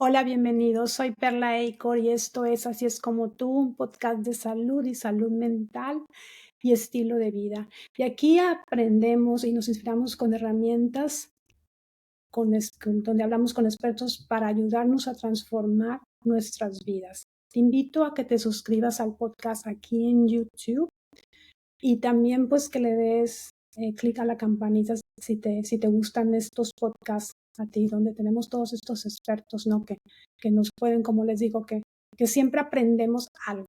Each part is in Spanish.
Hola, bienvenidos. Soy Perla Eicor y esto es Así es como tú, un podcast de salud y salud mental y estilo de vida. Y aquí aprendemos y nos inspiramos con herramientas donde hablamos con expertos para ayudarnos a transformar nuestras vidas. Te invito a que te suscribas al podcast aquí en YouTube y también pues que le des clic a la campanita si te gustan estos podcasts a ti, donde tenemos todos estos expertos, ¿no? Que nos pueden, como les digo, que siempre aprendemos algo.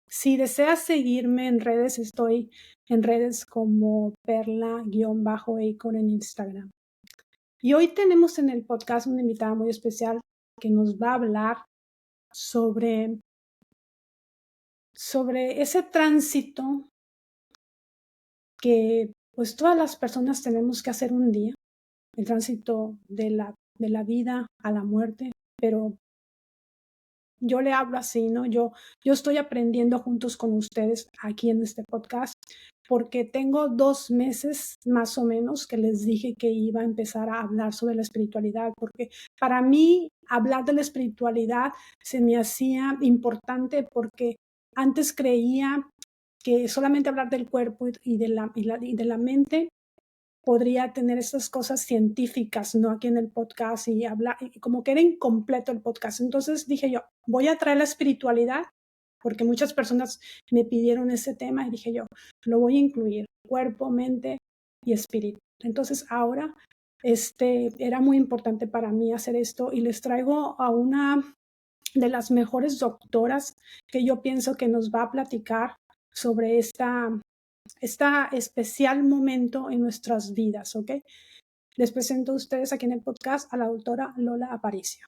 Si deseas seguirme en redes, estoy en redes como Perla-Eicor en Instagram. Y hoy tenemos en el podcast una invitada muy especial que nos va a hablar sobre ese tránsito que pues todas las personas tenemos que hacer un día, el tránsito de la vida a la muerte, pero yo le hablo así, ¿no? Yo estoy aprendiendo juntos con ustedes aquí en este podcast, porque tengo 2 meses más o menos que les dije que iba a empezar a hablar sobre la espiritualidad, porque para mí hablar de la espiritualidad se me hacía importante porque antes creía que solamente hablar del cuerpo y de la mente podría tener esas cosas científicas, ¿no? Aquí en el podcast y hablar, y como que era incompleto el podcast. Entonces dije yo, voy a traer la espiritualidad, porque muchas personas me pidieron ese tema y dije yo, lo voy a incluir, cuerpo, mente y espíritu. Entonces ahora, era muy importante para mí hacer esto y les traigo a una de las mejores doctoras que yo pienso que nos va a platicar sobre esta especial momento en nuestras vidas, ¿ok? Les presento a ustedes aquí en el podcast a la doctora Lola Aparicio.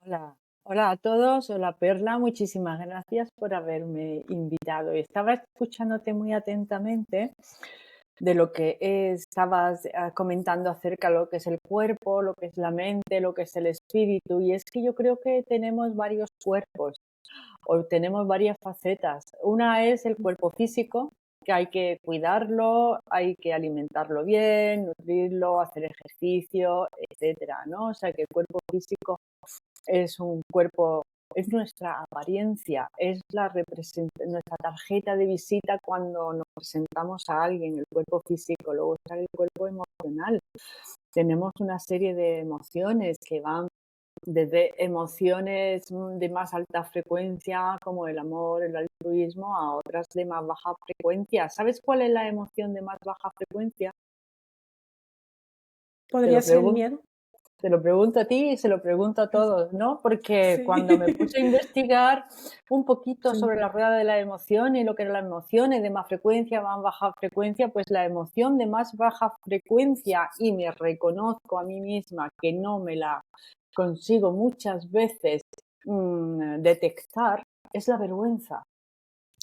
Hola, hola a todos, hola Perla, muchísimas gracias por haberme invitado. Estaba escuchándote muy atentamente de lo que estabas comentando acerca de lo que es el cuerpo, lo que es la mente, lo que es el espíritu, y es que yo creo que tenemos varios cuerpos o tenemos varias facetas. Una es el cuerpo físico, que hay que cuidarlo, hay que alimentarlo bien, nutrirlo, hacer ejercicio, etcétera, ¿no? O sea que el cuerpo físico es un cuerpo, es nuestra apariencia, es nuestra tarjeta de visita cuando nos presentamos a alguien, el cuerpo físico. Luego está el cuerpo emocional. Tenemos una serie de emociones que van desde emociones de más alta frecuencia, como el amor, el altruismo, a otras de más baja frecuencia. ¿Sabes cuál es la emoción de más baja frecuencia? Te ¿Podría lo ser el pregunto. miedo? Se lo pregunto a ti y se lo pregunto a todos, ¿no? Porque Sí. cuando me puse a investigar un poquito Sí. sobre la rueda de la emoción y lo que eran las emociones de más frecuencia, más baja frecuencia, pues la emoción de más baja frecuencia, y me reconozco a mí misma que no me la consigo muchas veces detectar, es la vergüenza.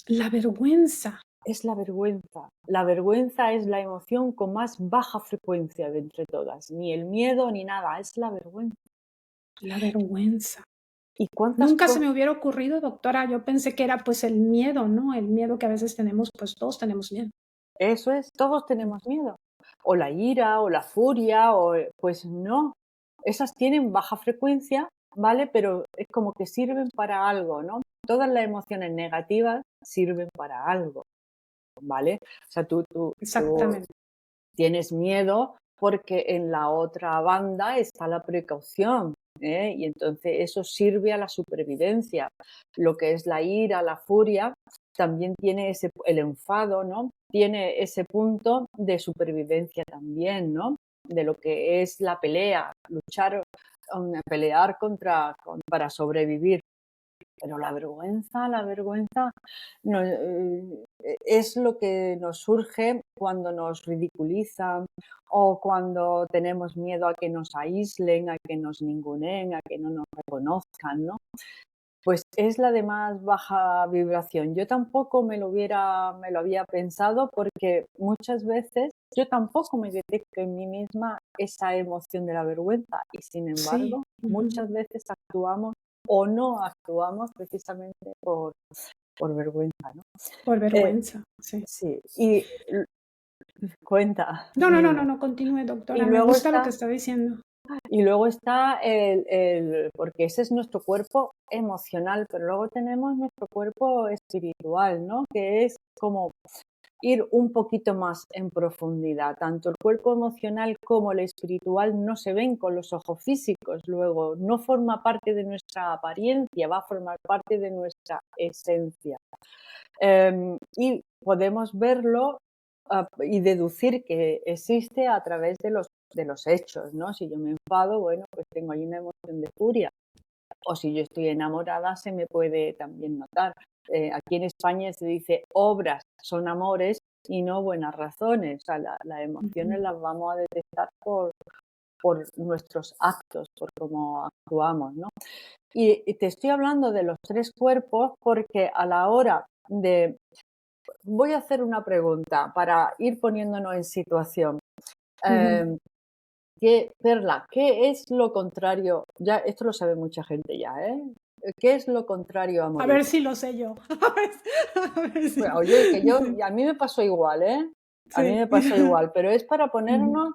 La vergüenza. Es la vergüenza. La vergüenza es la emoción con más baja frecuencia de entre todas. Ni el miedo ni nada, es la vergüenza. La vergüenza. ¿Y cuántas Nunca se cosas? me hubiera ocurrido, doctora. Yo pensé que era pues el miedo, ¿no? El miedo que a veces tenemos, pues todos tenemos miedo. Eso es, todos tenemos miedo. O la ira, o la furia, pues no. Esas tienen baja frecuencia, ¿vale? Pero es como que sirven para algo, ¿no? Todas las emociones negativas sirven para algo, ¿vale? O sea, tú Exactamente. tienes miedo porque en la otra banda está la precaución, ¿eh? Y entonces eso sirve a la supervivencia. Lo que es la ira, la furia, también tiene el enfado, ¿no? Tiene ese punto de supervivencia también, ¿no? De lo que es la pelea, luchar, pelear para sobrevivir. Pero la vergüenza no, es lo que nos surge cuando nos ridiculizan o cuando tenemos miedo a que nos aíslen, a que nos ninguneen, a que no nos reconozcan, ¿no? Pues es la de más baja vibración. Yo tampoco me lo había pensado, porque muchas veces yo tampoco me detecto en mí misma esa emoción de la vergüenza, y sin Sí. embargo, Ujú. muchas veces actuamos o no actuamos precisamente por vergüenza, ¿no? Por Eh, vergüenza. Sí. sí, y cuenta, No, no, no, no, dime. no, continúe, Y doctora. Me luego gusta lo que está está diciendo. Y luego está porque ese es nuestro cuerpo emocional, pero luego tenemos nuestro cuerpo espiritual, ¿no? Que es como ir un poquito más en profundidad. Tanto el cuerpo emocional como el espiritual no se ven con los ojos físicos, luego no forma parte de nuestra apariencia, va a formar parte de nuestra esencia. Y podemos verlo y deducir que existe a través de los hechos, ¿no? Si yo me enfado, bueno, pues tengo ahí una emoción de furia. O si yo estoy enamorada, se me puede también notar. Aquí en España se dice obras son amores y no buenas razones. O sea, las emociones las vamos a detectar por nuestros actos, por cómo actuamos, ¿no? Y te estoy hablando de los tres cuerpos porque a la hora de... Voy a hacer una pregunta para ir poniéndonos en situación. Ujú. Perla, ¿qué es lo contrario? Ya, esto lo sabe mucha gente ya, ¿eh? ¿Qué es lo contrario a A morir? ver si lo sé yo. A ver Bueno, si oye, que sí, a mí me pasó igual, ¿eh? A mí sí. me pasó igual, pero es para Ujú, ponernos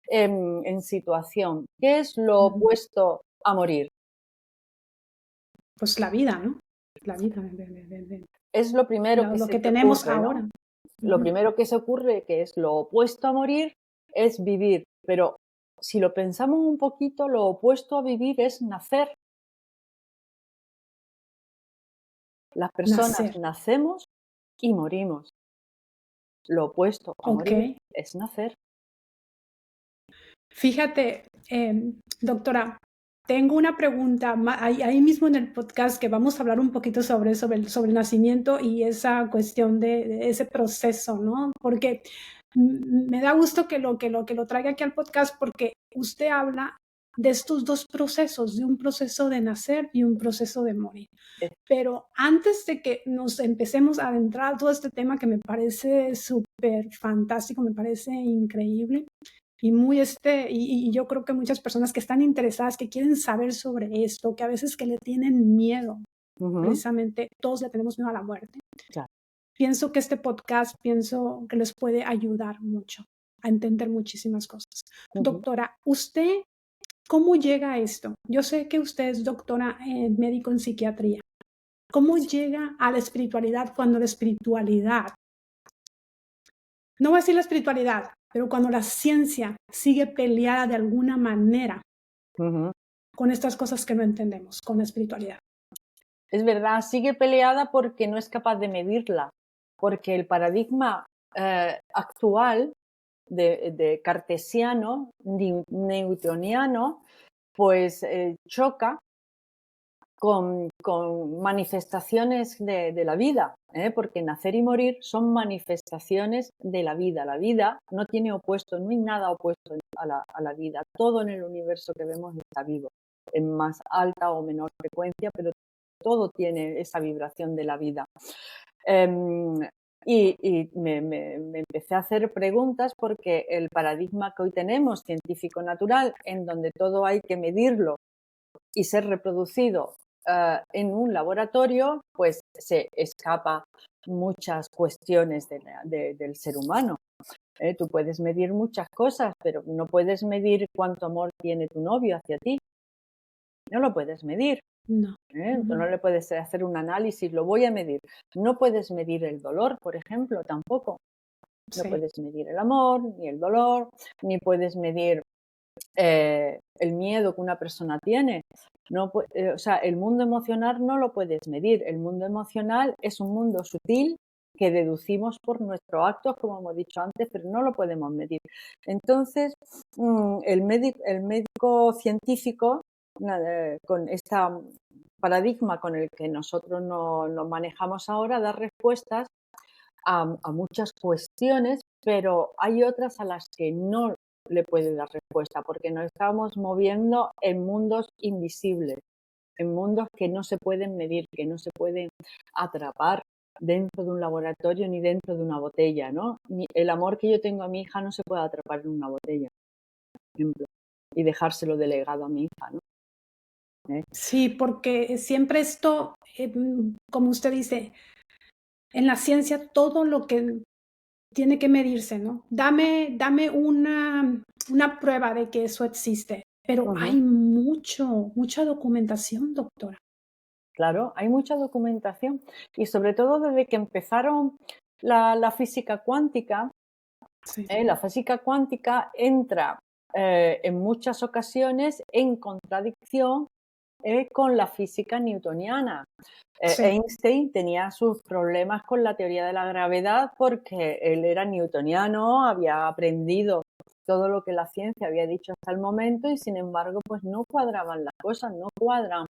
en situación. ¿Qué es lo ujú. opuesto a morir? Pues la vida, ¿no? La vida de Es lo primero que lo se que te tenemos ocurre, ¿no? ahora. Lo Ujú. primero que se ocurre, que es lo opuesto a morir, es vivir. Pero si lo pensamos un poquito, lo opuesto a vivir es nacer. Las personas Nacer. nacemos y morimos. Lo opuesto a morir Okey. es nacer. Fíjate, doctora, tengo una pregunta ahí mismo en el podcast que vamos a hablar un poquito sobre el nacimiento y esa cuestión de ese proceso, ¿no? Porque me da gusto que lo traiga aquí al podcast porque usted habla de estos dos procesos, de un proceso de nacer y un proceso de morir. Eh, Pero antes de que nos empecemos a adentrar a todo este tema que me parece súper fantástico, me parece increíble, y yo creo que muchas personas que están interesadas, que quieren saber sobre esto, que a veces que le tienen miedo, Ujú, precisamente todos le tenemos miedo a la muerte. claro. Pienso que les puede ayudar mucho a entender muchísimas cosas. Ujú. Doctora, ¿usted cómo llega a esto? Yo sé que usted es doctora en médico en psiquiatría. ¿Cómo Sí. llega a la espiritualidad cuando la espiritualidad, no voy a decir la espiritualidad, pero cuando la ciencia sigue peleada de alguna manera Ujú. con estas cosas que no entendemos, con la espiritualidad? Es verdad, sigue peleada porque no es capaz de medirla, porque el paradigma actual de cartesiano, newtoniano, pues choca con manifestaciones de la vida, ¿eh? Porque nacer y morir son manifestaciones de la vida. La vida no tiene opuesto, no hay nada opuesto a la vida. Todo en el universo que vemos está vivo, en más alta o menor frecuencia, pero todo tiene esa vibración de la vida. Em, y me empecé a hacer preguntas porque el paradigma que hoy tenemos, científico-natural, en donde todo hay que medirlo y ser reproducido en un laboratorio, pues se escapa muchas cuestiones del ser humano. Tú puedes medir muchas cosas, pero no puedes medir cuánto amor tiene tu novio hacia ti. No lo puedes medir. No. Tú no Ujú. le puedes hacer un análisis, lo voy a medir. No puedes medir el dolor, por ejemplo, tampoco. No Sí. puedes medir el amor, ni el dolor, ni puedes medir el miedo que una persona tiene. No, o sea, el mundo emocional no lo puedes medir. El mundo emocional es un mundo sutil que deducimos por nuestros actos, como hemos dicho antes, pero no lo podemos medir. Entonces, el médico científico, con este paradigma con el que nosotros nos manejamos ahora, da respuestas a muchas cuestiones, pero hay otras a las que no le puede dar respuesta, porque nos estamos moviendo en mundos invisibles, en mundos que no se pueden medir, que no se pueden atrapar dentro de un laboratorio ni dentro de una botella, ¿no? El amor que yo tengo a mi hija no se puede atrapar en una botella, por ejemplo, y dejárselo delegado a mi hija, ¿no? ¿Eh? Sí, porque siempre esto, como usted dice, en la ciencia todo lo que tiene que medirse, ¿no? Dame una prueba de que eso existe. pero Ujú. hay mucha documentación, doctora. Claro, hay mucha documentación y sobre todo desde que empezaron la física cuántica. Sí, La física cuántica entra en muchas ocasiones en contradicción con la física newtoniana. sí, Einstein tenía sus problemas con la teoría de la gravedad porque él era newtoniano, había aprendido todo lo que la ciencia había dicho hasta el momento y sin embargo pues no cuadraban las cosas, no cuadran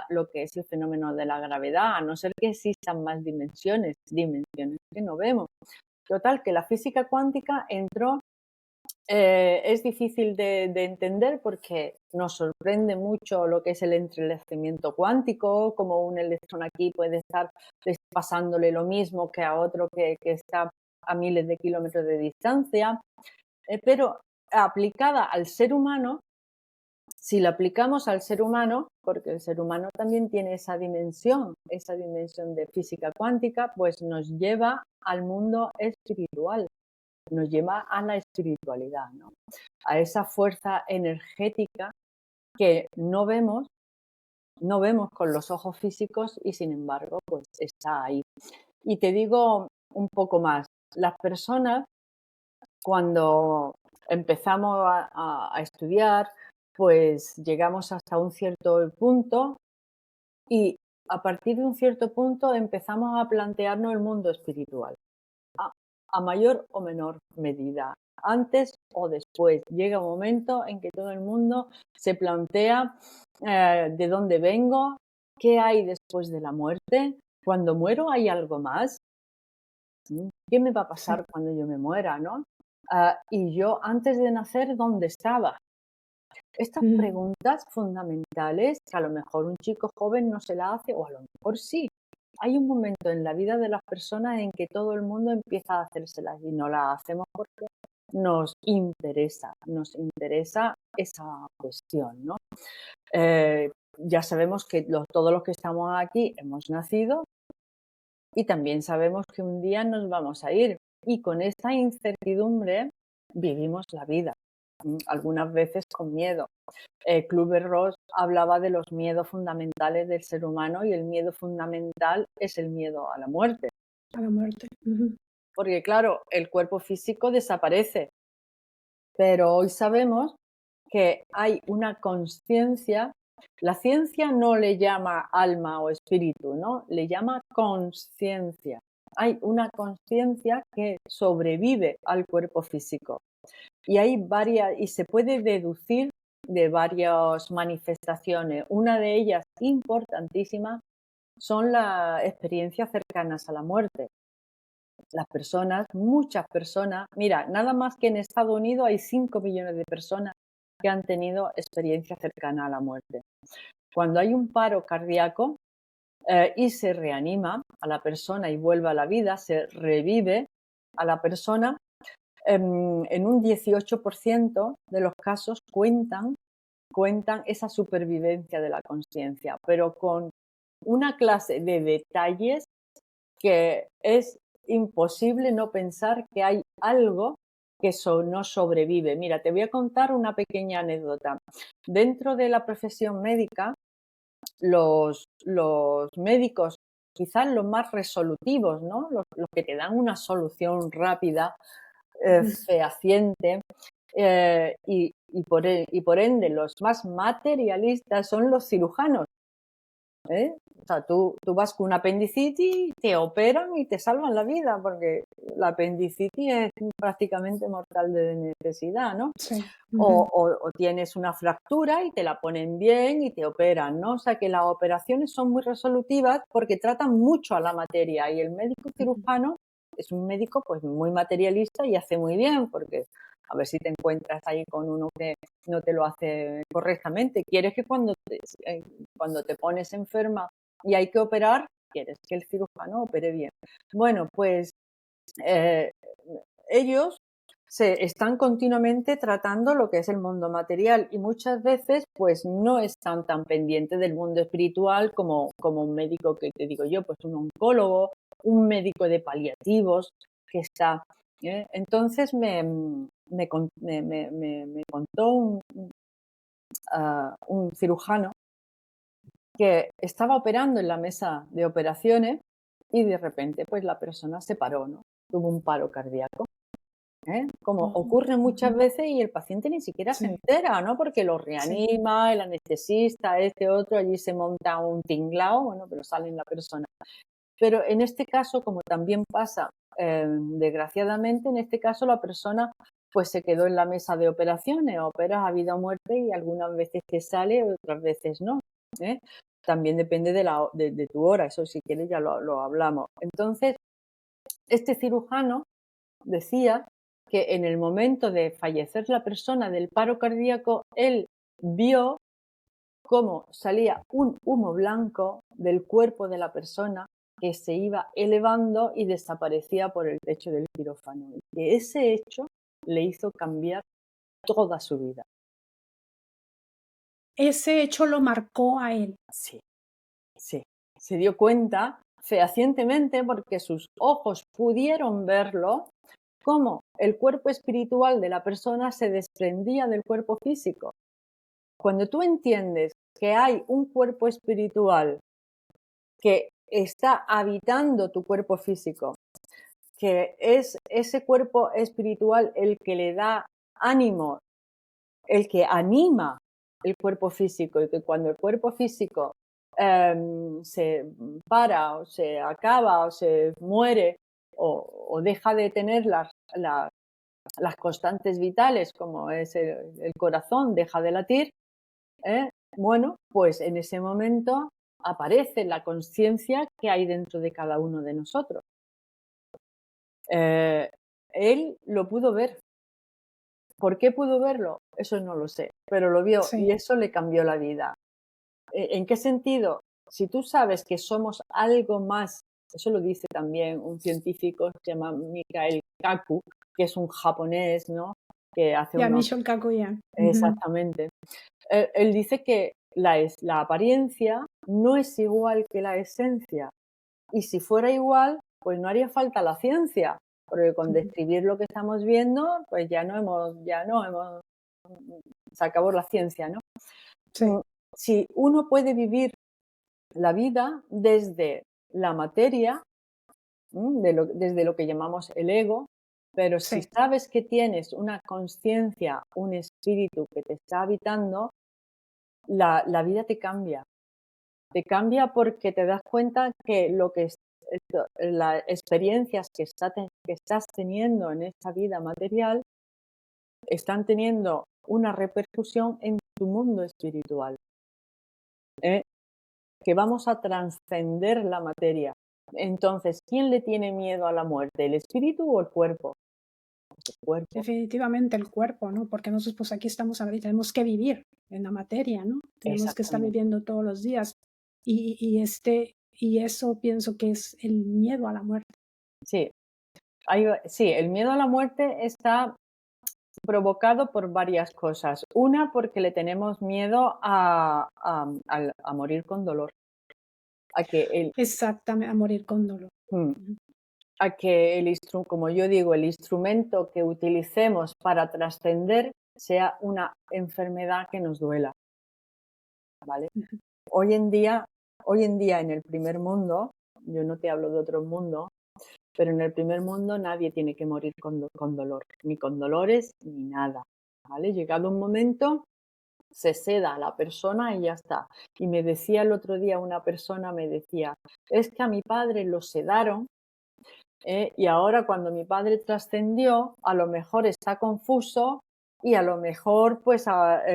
lo que es el fenómeno de la gravedad, a no ser que existan más dimensiones que no vemos. Total, que la física cuántica entró, es difícil de entender porque nos sorprende mucho lo que es el entrelazamiento cuántico, como un electrón aquí puede estar pasándole lo mismo que a otro que está a miles de kilómetros de distancia, pero aplicada al ser humano, si la aplicamos al ser humano, porque el ser humano también tiene esa dimensión de física cuántica, pues nos lleva al mundo espiritual, nos lleva a la espiritualidad, ¿no? A esa fuerza energética que no vemos con los ojos físicos y sin embargo, pues está ahí. Y te digo un poco más, las personas cuando empezamos a estudiar, pues llegamos hasta un cierto punto y a partir de un cierto punto empezamos a plantearnos el mundo espiritual, a, a mayor o menor medida, antes o después. Llega un momento en que todo el mundo se plantea de dónde vengo, qué hay después de la muerte, cuando muero hay algo más. ¿Qué me va a sí. pasar cuando yo me muera, no? Y yo antes de nacer, ¿dónde estaba? Estas Mm, preguntas fundamentales que a lo mejor un chico joven no se la hace o a lo mejor sí. Hay un momento en la vida de las personas en que todo el mundo empieza a hacérselas y no la hacemos porque nos interesa esa cuestión, ¿no? Ya sabemos que todos los que estamos aquí hemos nacido y también sabemos que un día nos vamos a ir. Y con esta incertidumbre vivimos la vida, algunas veces con miedo. Kübler-Ross hablaba de los miedos fundamentales del ser humano y el miedo fundamental es el miedo a la muerte. a la muerte. Ujú. Porque claro, el cuerpo físico desaparece, pero hoy sabemos que hay una conciencia. La ciencia no le llama alma o espíritu, ¿no? Le llama conciencia. Hay una conciencia que sobrevive al cuerpo físico. Y hay varias, y se puede deducir de varias manifestaciones. Una de ellas importantísima son las experiencias cercanas a la muerte. Las personas, muchas personas, mira, nada más que en Estados Unidos hay 5 millones de personas que han tenido experiencia cercana a la muerte. Cuando hay un paro cardíaco y se reanima a la persona y vuelve a la vida, se revive a la persona, en un 18% de los casos cuentan esa supervivencia de la conciencia, pero con una clase de detalles que es imposible no pensar que hay algo que no sobrevive. Mira, te voy a contar una pequeña anécdota. Dentro de la profesión médica, los médicos, quizás los más resolutivos, ¿no? Los que te dan una solución rápida, Ujú. fehaciente, y por ende los más materialistas son los cirujanos. ¿Eh? O sea, tú vas con una apendicitis, te operan y te salvan la vida, porque la apendicitis es prácticamente mortal de necesidad, ¿no? Sí. O, Ujú. o tienes una fractura y te la ponen bien y te operan, ¿no? O sea que las operaciones son muy resolutivas porque tratan mucho a la materia y el médico Ujú. cirujano es un médico pues muy materialista y hace muy bien porque a ver si te encuentras ahí con uno que no te lo hace correctamente. Quieres que cuando te pones enferma y hay que operar, quieres que el cirujano opere bien. Bueno, pues eh, ellos se están continuamente tratando lo que es el mundo material y muchas veces pues no están tan pendientes del mundo espiritual como un médico que te digo yo, pues un oncólogo, un médico de paliativos que está. Entonces me contó un cirujano que estaba operando en la mesa de operaciones y de repente pues la persona se paró, ¿no? Tuvo un paro cardíaco. Como Oh, ocurre muchas ujú, veces y el paciente ni siquiera se sí, entera, ¿no? Porque lo sí. reanima, el anestesista, este otro, allí se monta un tinglao, bueno, pero sale en la persona. Pero en este caso, como también pasa, desgraciadamente, en este caso la persona pues se quedó en la mesa de operaciones, operas a vida o muerte y algunas veces te sale, otras veces no, ¿eh? También depende de tu hora, eso si quieres ya lo hablamos. Entonces, este cirujano decía que en el momento de fallecer la persona del paro cardíaco, él vio cómo salía un humo blanco del cuerpo de la persona que se iba elevando y desaparecía por el techo del quirófano. Y que ese hecho le hizo cambiar toda su vida. Ese hecho lo marcó a él. Sí, sí. Se dio cuenta fehacientemente porque sus ojos pudieron verlo, cómo el cuerpo espiritual de la persona se desprendía del cuerpo físico. Cuando tú entiendes que hay un cuerpo espiritual que está habitando tu cuerpo físico, que es ese cuerpo espiritual el que le da ánimo, el que anima el cuerpo físico, y que cuando el cuerpo físico se para o se acaba o se muere o deja de tener las constantes vitales como es el corazón, deja de latir, ¿eh? Bueno, pues en ese momento aparece la conciencia que hay dentro de cada uno de nosotros. Eh, Él lo pudo ver. ¿Por qué pudo verlo? Eso no lo sé, pero lo vio y Sí, eso le cambió la vida. ¿En qué sentido? Si tú sabes que somos algo más, eso lo dice también un científico, se llama Mikhail Kaku, que es un japonés, ¿no? Que hace ya unos... Michio Kakuya. Ujú. Exactamente. Él dice que la apariencia no es igual que la esencia. Y si fuera igual, pues no haría falta la ciencia, porque con Ujú. describir lo que estamos viendo, pues se acabó la ciencia, ¿no? Sí, Mm, Si uno puede vivir la vida desde la materia, desde lo que llamamos el ego, pero si sí. sabes que tienes una conciencia, un espíritu que te está habitando, la vida te cambia. Te cambia porque te das cuenta que las experiencias que estás teniendo en esta vida material están teniendo una repercusión en tu mundo espiritual, ¿eh? Que vamos a trascender la materia. Entonces, ¿quién le tiene miedo a la muerte? ¿El espíritu o el cuerpo? Pues el cuerpo, Definitivamente el cuerpo, ¿no? Porque nosotros, pues, aquí estamos ahorita, tenemos que vivir en la materia, ¿no? Tenemos que estar exactamente. viviendo todos los días. Y eso pienso que es el miedo a la muerte. Sí, sí, el miedo a la muerte está provocado por varias cosas. Una, porque le tenemos miedo a morir con dolor, a que el, Exactamente, a morir con dolor. mm, Ujú. como yo digo, el instrumento que utilicemos para trascender sea una enfermedad que nos duela, ¿vale? Ujú. Hoy en día, hoy en día en el primer mundo, yo no te hablo de otro mundo, pero en el primer mundo nadie tiene que morir con dolor, ni con dolores ni nada, ¿vale? Llegado un momento se seda a la persona y ya está. Y me decía el otro día una persona, me decía, es que a mi padre lo sedaron, y ahora cuando mi padre trascendió, a lo mejor está confuso y a lo mejor pues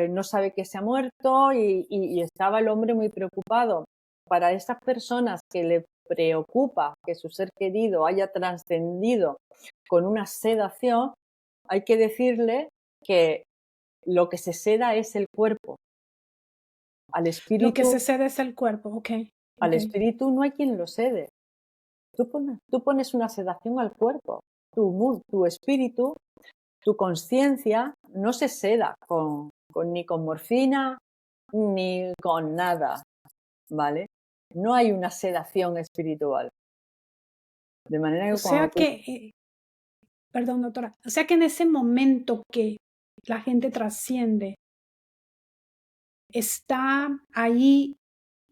no sabe que se ha muerto y estaba el hombre muy preocupado. Para esas personas que le preocupa que su ser querido haya trascendido con una sedación, hay que decirle que lo que se seda es el cuerpo. Al Lo que espíritu, se cede es el cuerpo, okey, al okey. espíritu no hay quien lo sede. Tú pones una sedación al cuerpo. Tu espíritu, tu conciencia no se seda ni con morfina ni con nada, ¿vale? No hay una sedación espiritual. De manera O que cuando sea tú... que, perdón, doctora, o sea que en ese momento que la gente trasciende, está ahí,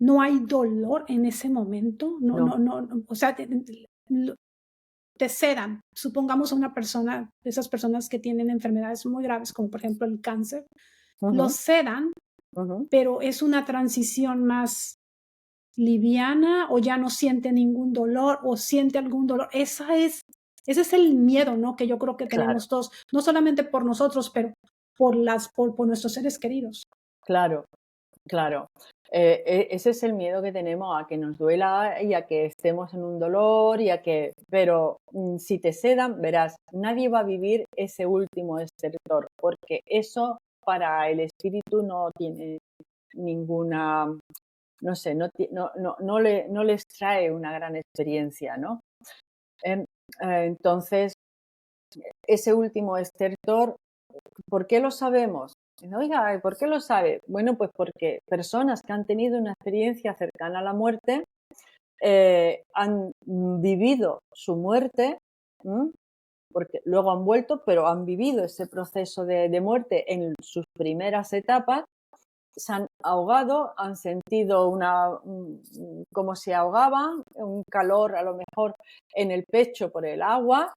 no hay dolor en ese momento, No. o sea, te sedan. Supongamos a una persona, de esas personas que tienen enfermedades muy graves, como por ejemplo el cáncer, los Ujú, sedan, ujú. pero es una transición más liviana o ya no siente ningún dolor o siente algún dolor. Ese es el miedo, ¿no? Que yo creo que Claro, tenemos todos, no solamente por nosotros, pero por nuestros seres queridos. claro. Claro, ese es el miedo que tenemos a que nos duela y a que estemos en un dolor y a que, pero si te sedan, verás, nadie va a vivir ese último estertor, porque eso para el espíritu no tiene ninguna, no sé, no les trae una gran experiencia, ¿no? Em, entonces, ese último estertor, ¿por qué lo sabemos? Oiga, ¿por qué lo sabe? Bueno, pues porque personas que han tenido una experiencia cercana a la muerte han vivido su muerte, ¿m? Porque luego han vuelto, pero han vivido ese proceso de muerte en sus primeras etapas, se han ahogado, han sentido como se ahogaban, un calor a lo mejor en el pecho por el agua,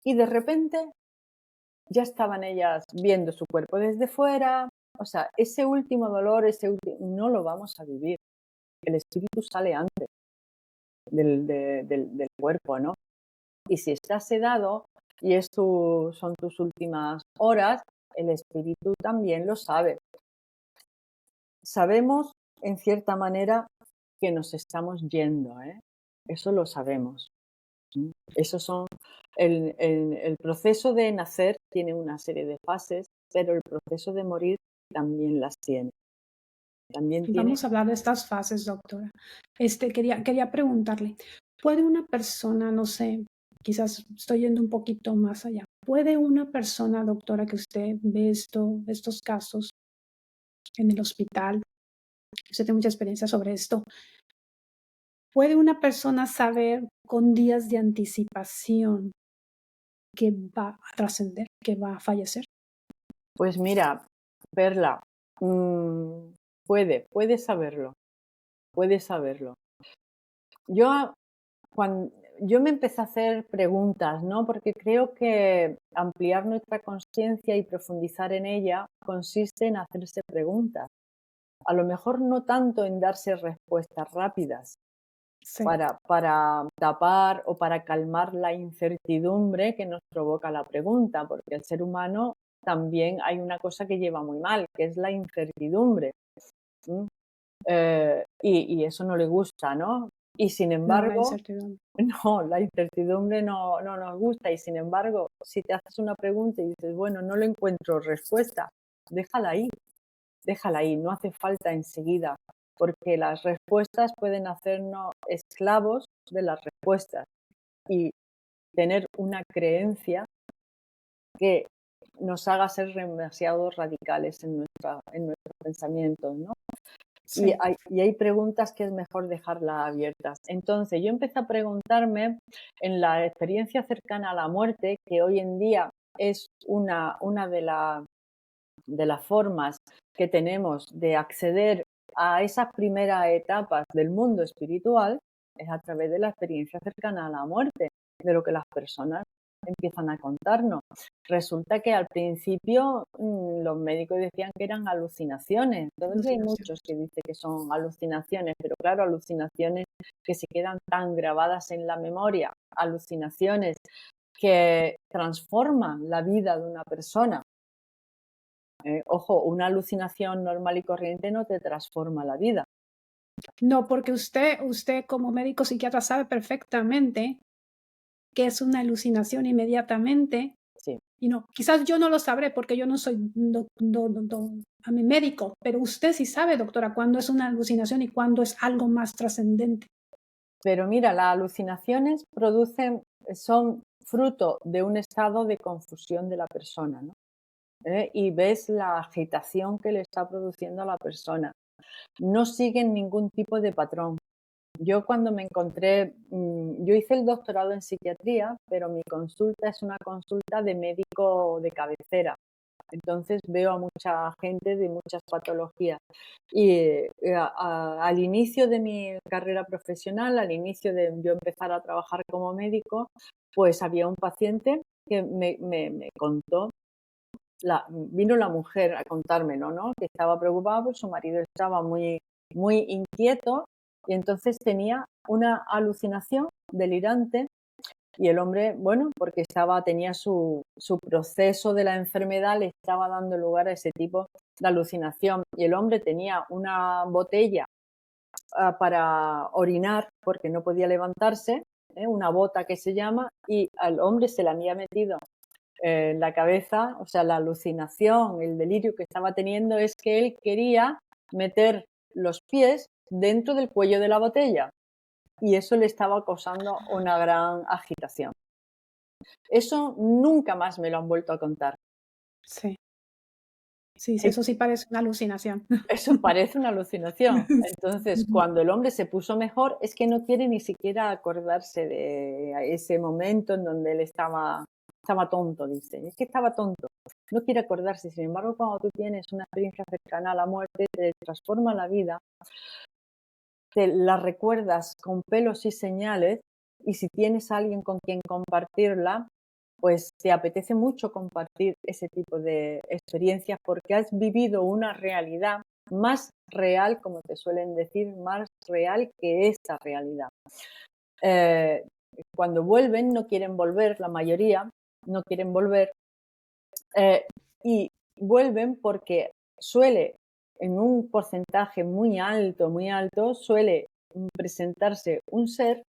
y de repente ya estaban ellas viendo su cuerpo desde fuera. O sea, ese último dolor, no lo vamos a vivir. El espíritu sale antes del cuerpo, ¿no? Y si estás sedado y son tus últimas horas, el espíritu también lo sabe. Sabemos, en cierta manera, que nos estamos yendo, ¿eh? Eso lo sabemos. Esos son el proceso de nacer tiene una serie de fases, pero el proceso de morir también las tiene. También tiene, Vamos a hablar de estas fases, doctora. Quería preguntarle, ¿puede una persona, no sé, quizás estoy yendo un poquito más allá, puede una persona, doctora, que usted ve estos casos en el hospital, usted tiene mucha experiencia sobre esto, puede una persona saber con días de anticipación que va a trascender, que va a fallecer? pues mira, Perla, mm, puede saberlo, puede saberlo. Yo cuando yo me empecé a hacer preguntas, ¿no? Porque creo que ampliar nuestra conciencia y profundizar en ella consiste en hacerse preguntas. A lo mejor no tanto en darse respuestas rápidas Sí, para tapar o para calmar la incertidumbre que nos provoca la pregunta, porque el ser humano también hay una cosa que lleva muy mal, que es la incertidumbre. ¿M? Y eso no le gusta, ¿no? Y sin no, la embargo, incertidumbre. no, la incertidumbre no nos gusta y sin embargo, si te haces una pregunta y dices, bueno, no le encuentro respuesta, déjala ahí, déjala ahí, no hace falta enseguida, porque las respuestas pueden hacernos esclavos de las respuestas y tener una creencia que nos haga ser demasiado radicales en nuestros pensamientos, ¿no? Y Sí, hay preguntas que es mejor dejarlas abiertas. Entonces, yo empecé a preguntarme en la experiencia cercana a la muerte, que hoy en día es una de las formas que tenemos de acceder a esas primeras etapas del mundo espiritual, es a través de la experiencia cercana a la muerte, de lo que las personas empiezan a contarnos. Resulta que al principio los médicos decían que eran alucinaciones. Todavía hay alucinación. muchos que dicen que son alucinaciones, pero claro, alucinaciones que se quedan tan grabadas en la memoria, alucinaciones que transforman la vida de una persona. Ojo, una alucinación normal y corriente no te transforma la vida. No, porque usted como médico psiquiatra sabe perfectamente que es una alucinación inmediatamente, Sí. y no, quizás yo no lo sabré porque yo no soy a mi médico, pero usted sí sabe, doctora, cuándo es una alucinación y cuándo es algo más trascendente. Pero mira, las alucinaciones son fruto de un estado de confusión de la persona, ¿no? Y ves la agitación que le está produciendo a la persona. No siguen ningún tipo de patrón. Yo cuando me encontré, yo hice el doctorado en psiquiatría, pero mi consulta es una consulta de médico de cabecera. Entonces veo a mucha gente de muchas patologías. Y al inicio de mi carrera profesional, al inicio de yo empezar a trabajar como médico, pues había un paciente que me contó, vino la mujer a contármelo, ¿no? Que estaba preocupada porque su marido estaba muy, muy inquieto y entonces tenía una alucinación delirante. Y el hombre, bueno, porque tenía su proceso de la enfermedad, le estaba dando lugar a ese tipo de alucinación. Y el hombre tenía una botella para orinar porque no podía levantarse, una bota que se llama, y al hombre se le había metido en la cabeza, o sea, la alucinación, el delirio que estaba teniendo es que él quería meter los pies dentro del cuello de la botella y eso le estaba causando una gran agitación. Eso nunca más me lo han vuelto a contar. Sí, sí, sí, Es eso sí parece una alucinación. Eso parece una alucinación. Entonces, cuando el hombre se puso mejor, es que no quiere ni siquiera acordarse de ese momento en donde él estaba tonto, dice. Es que estaba tonto. No quiere acordarse. Sin embargo, cuando tú tienes una experiencia cercana a la muerte, te transforma la vida, te la recuerdas con pelos y señales, y si tienes a alguien con quien compartirla, pues te apetece mucho compartir ese tipo de experiencias porque has vivido una realidad más real, como te suelen decir, más real que esta realidad. Eh, Cuando vuelven, no quieren volver, la mayoría no quieren volver, y vuelven porque suele, en un porcentaje muy alto, suele presentarse un ser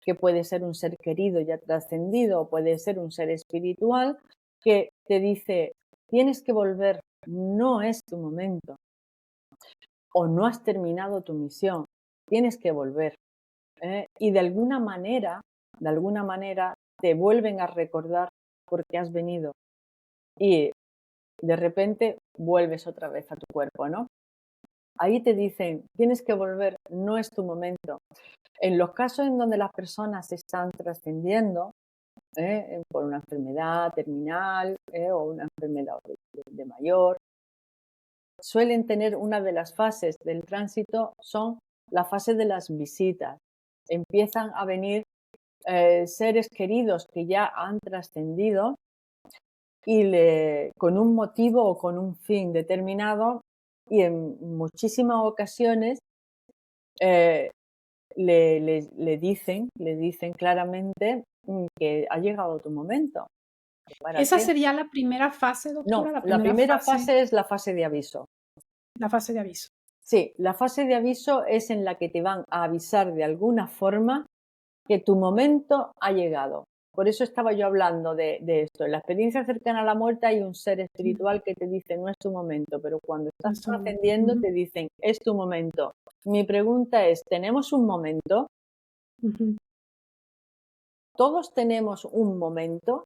que puede ser un ser querido ya trascendido o puede ser un ser espiritual que te dice, tienes que volver, no es tu momento o no has terminado tu misión, tienes que volver. Y de alguna manera te vuelven a recordar por qué has venido y de repente vuelves otra vez a tu cuerpo, ¿no? Ahí te dicen, tienes que volver, no es tu momento. En los casos en donde las personas están trascendiendo, por una enfermedad terminal o una enfermedad de mayor, suelen tener una de las fases del tránsito, son la fase de las visitas. Empiezan a venir seres queridos que ya han trascendido y con un motivo o con un fin determinado y en muchísimas ocasiones eh, le dicen claramente que ha llegado tu momento. ¿Para ¿Esa qué? sería la primera fase, No, doctora? La la primera primera fase, fase es la fase de aviso. la fase de aviso. Sí, la fase de aviso es en la que te van a avisar de alguna forma que tu momento ha llegado. Por eso estaba yo hablando de esto. En la experiencia cercana a la muerte hay un ser Sí, espiritual que te dice no es tu momento, pero cuando en estás este momento. trascendiendo Ujú, te dicen es tu momento. Mi pregunta es, ¿tenemos un momento? ujú. ¿Todos tenemos un momento?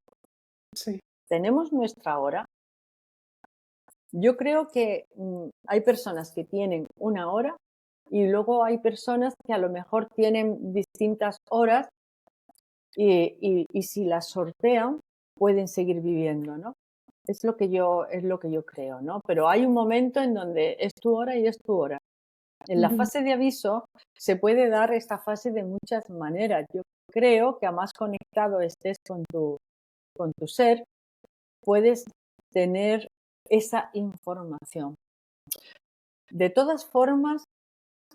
Sí, ¿Tenemos nuestra hora? Yo creo que hay personas que tienen una hora y luego hay personas que a lo mejor tienen distintas horas y si las sortean pueden seguir viviendo, ¿no? Es lo que yo creo, ¿no? Pero hay un momento en donde es tu hora y es tu hora. En la ujú, fase de aviso se puede dar esta fase de muchas maneras. Yo creo que a más conectado estés con tu ser, puedes tener esa información. De todas formas,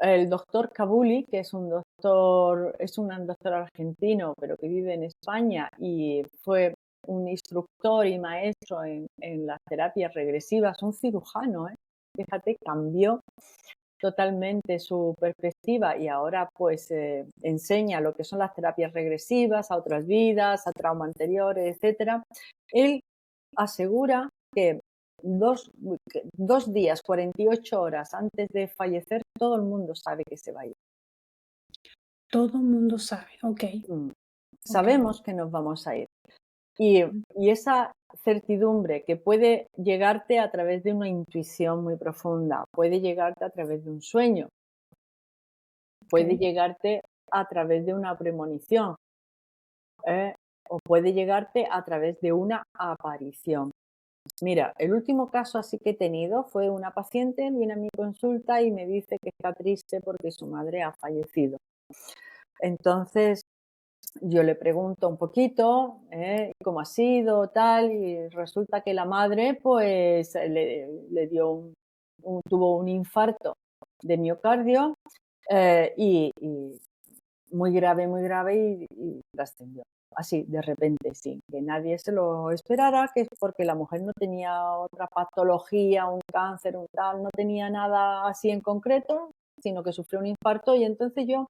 el doctor Kabuli, que es un doctor argentino, pero que vive en España y fue un instructor y maestro en las terapias regresivas, un cirujano, fíjate, cambió totalmente su perspectiva y ahora pues enseña lo que son las terapias regresivas a otras vidas, a trauma anteriores, etcétera. Él asegura que dos días, 48 horas antes de fallecer, todo el mundo sabe que se va a ir. todo mundo sabe. Okey, Mm. okey. Sabemos que nos vamos a ir. Y, y esa certidumbre que puede llegarte a través de una intuición muy profunda, puede llegarte a través de un sueño, puede Okey. llegarte a través de una premonición, ¿eh? O puede llegarte a través de una aparición. Mira, el último caso así que he tenido fue una paciente, viene a mi consulta y me dice que está triste porque su madre ha fallecido. Entonces, yo le pregunto un poquito, cómo ha sido, tal, y resulta que la madre, pues, le dio tuvo un infarto de miocardio, y muy grave y trascendió. Así, de repente, sin que nadie se lo esperara, que es porque la mujer no tenía otra patología, un cáncer, un tal, no tenía nada así en concreto, sino que sufrió un infarto y entonces yo,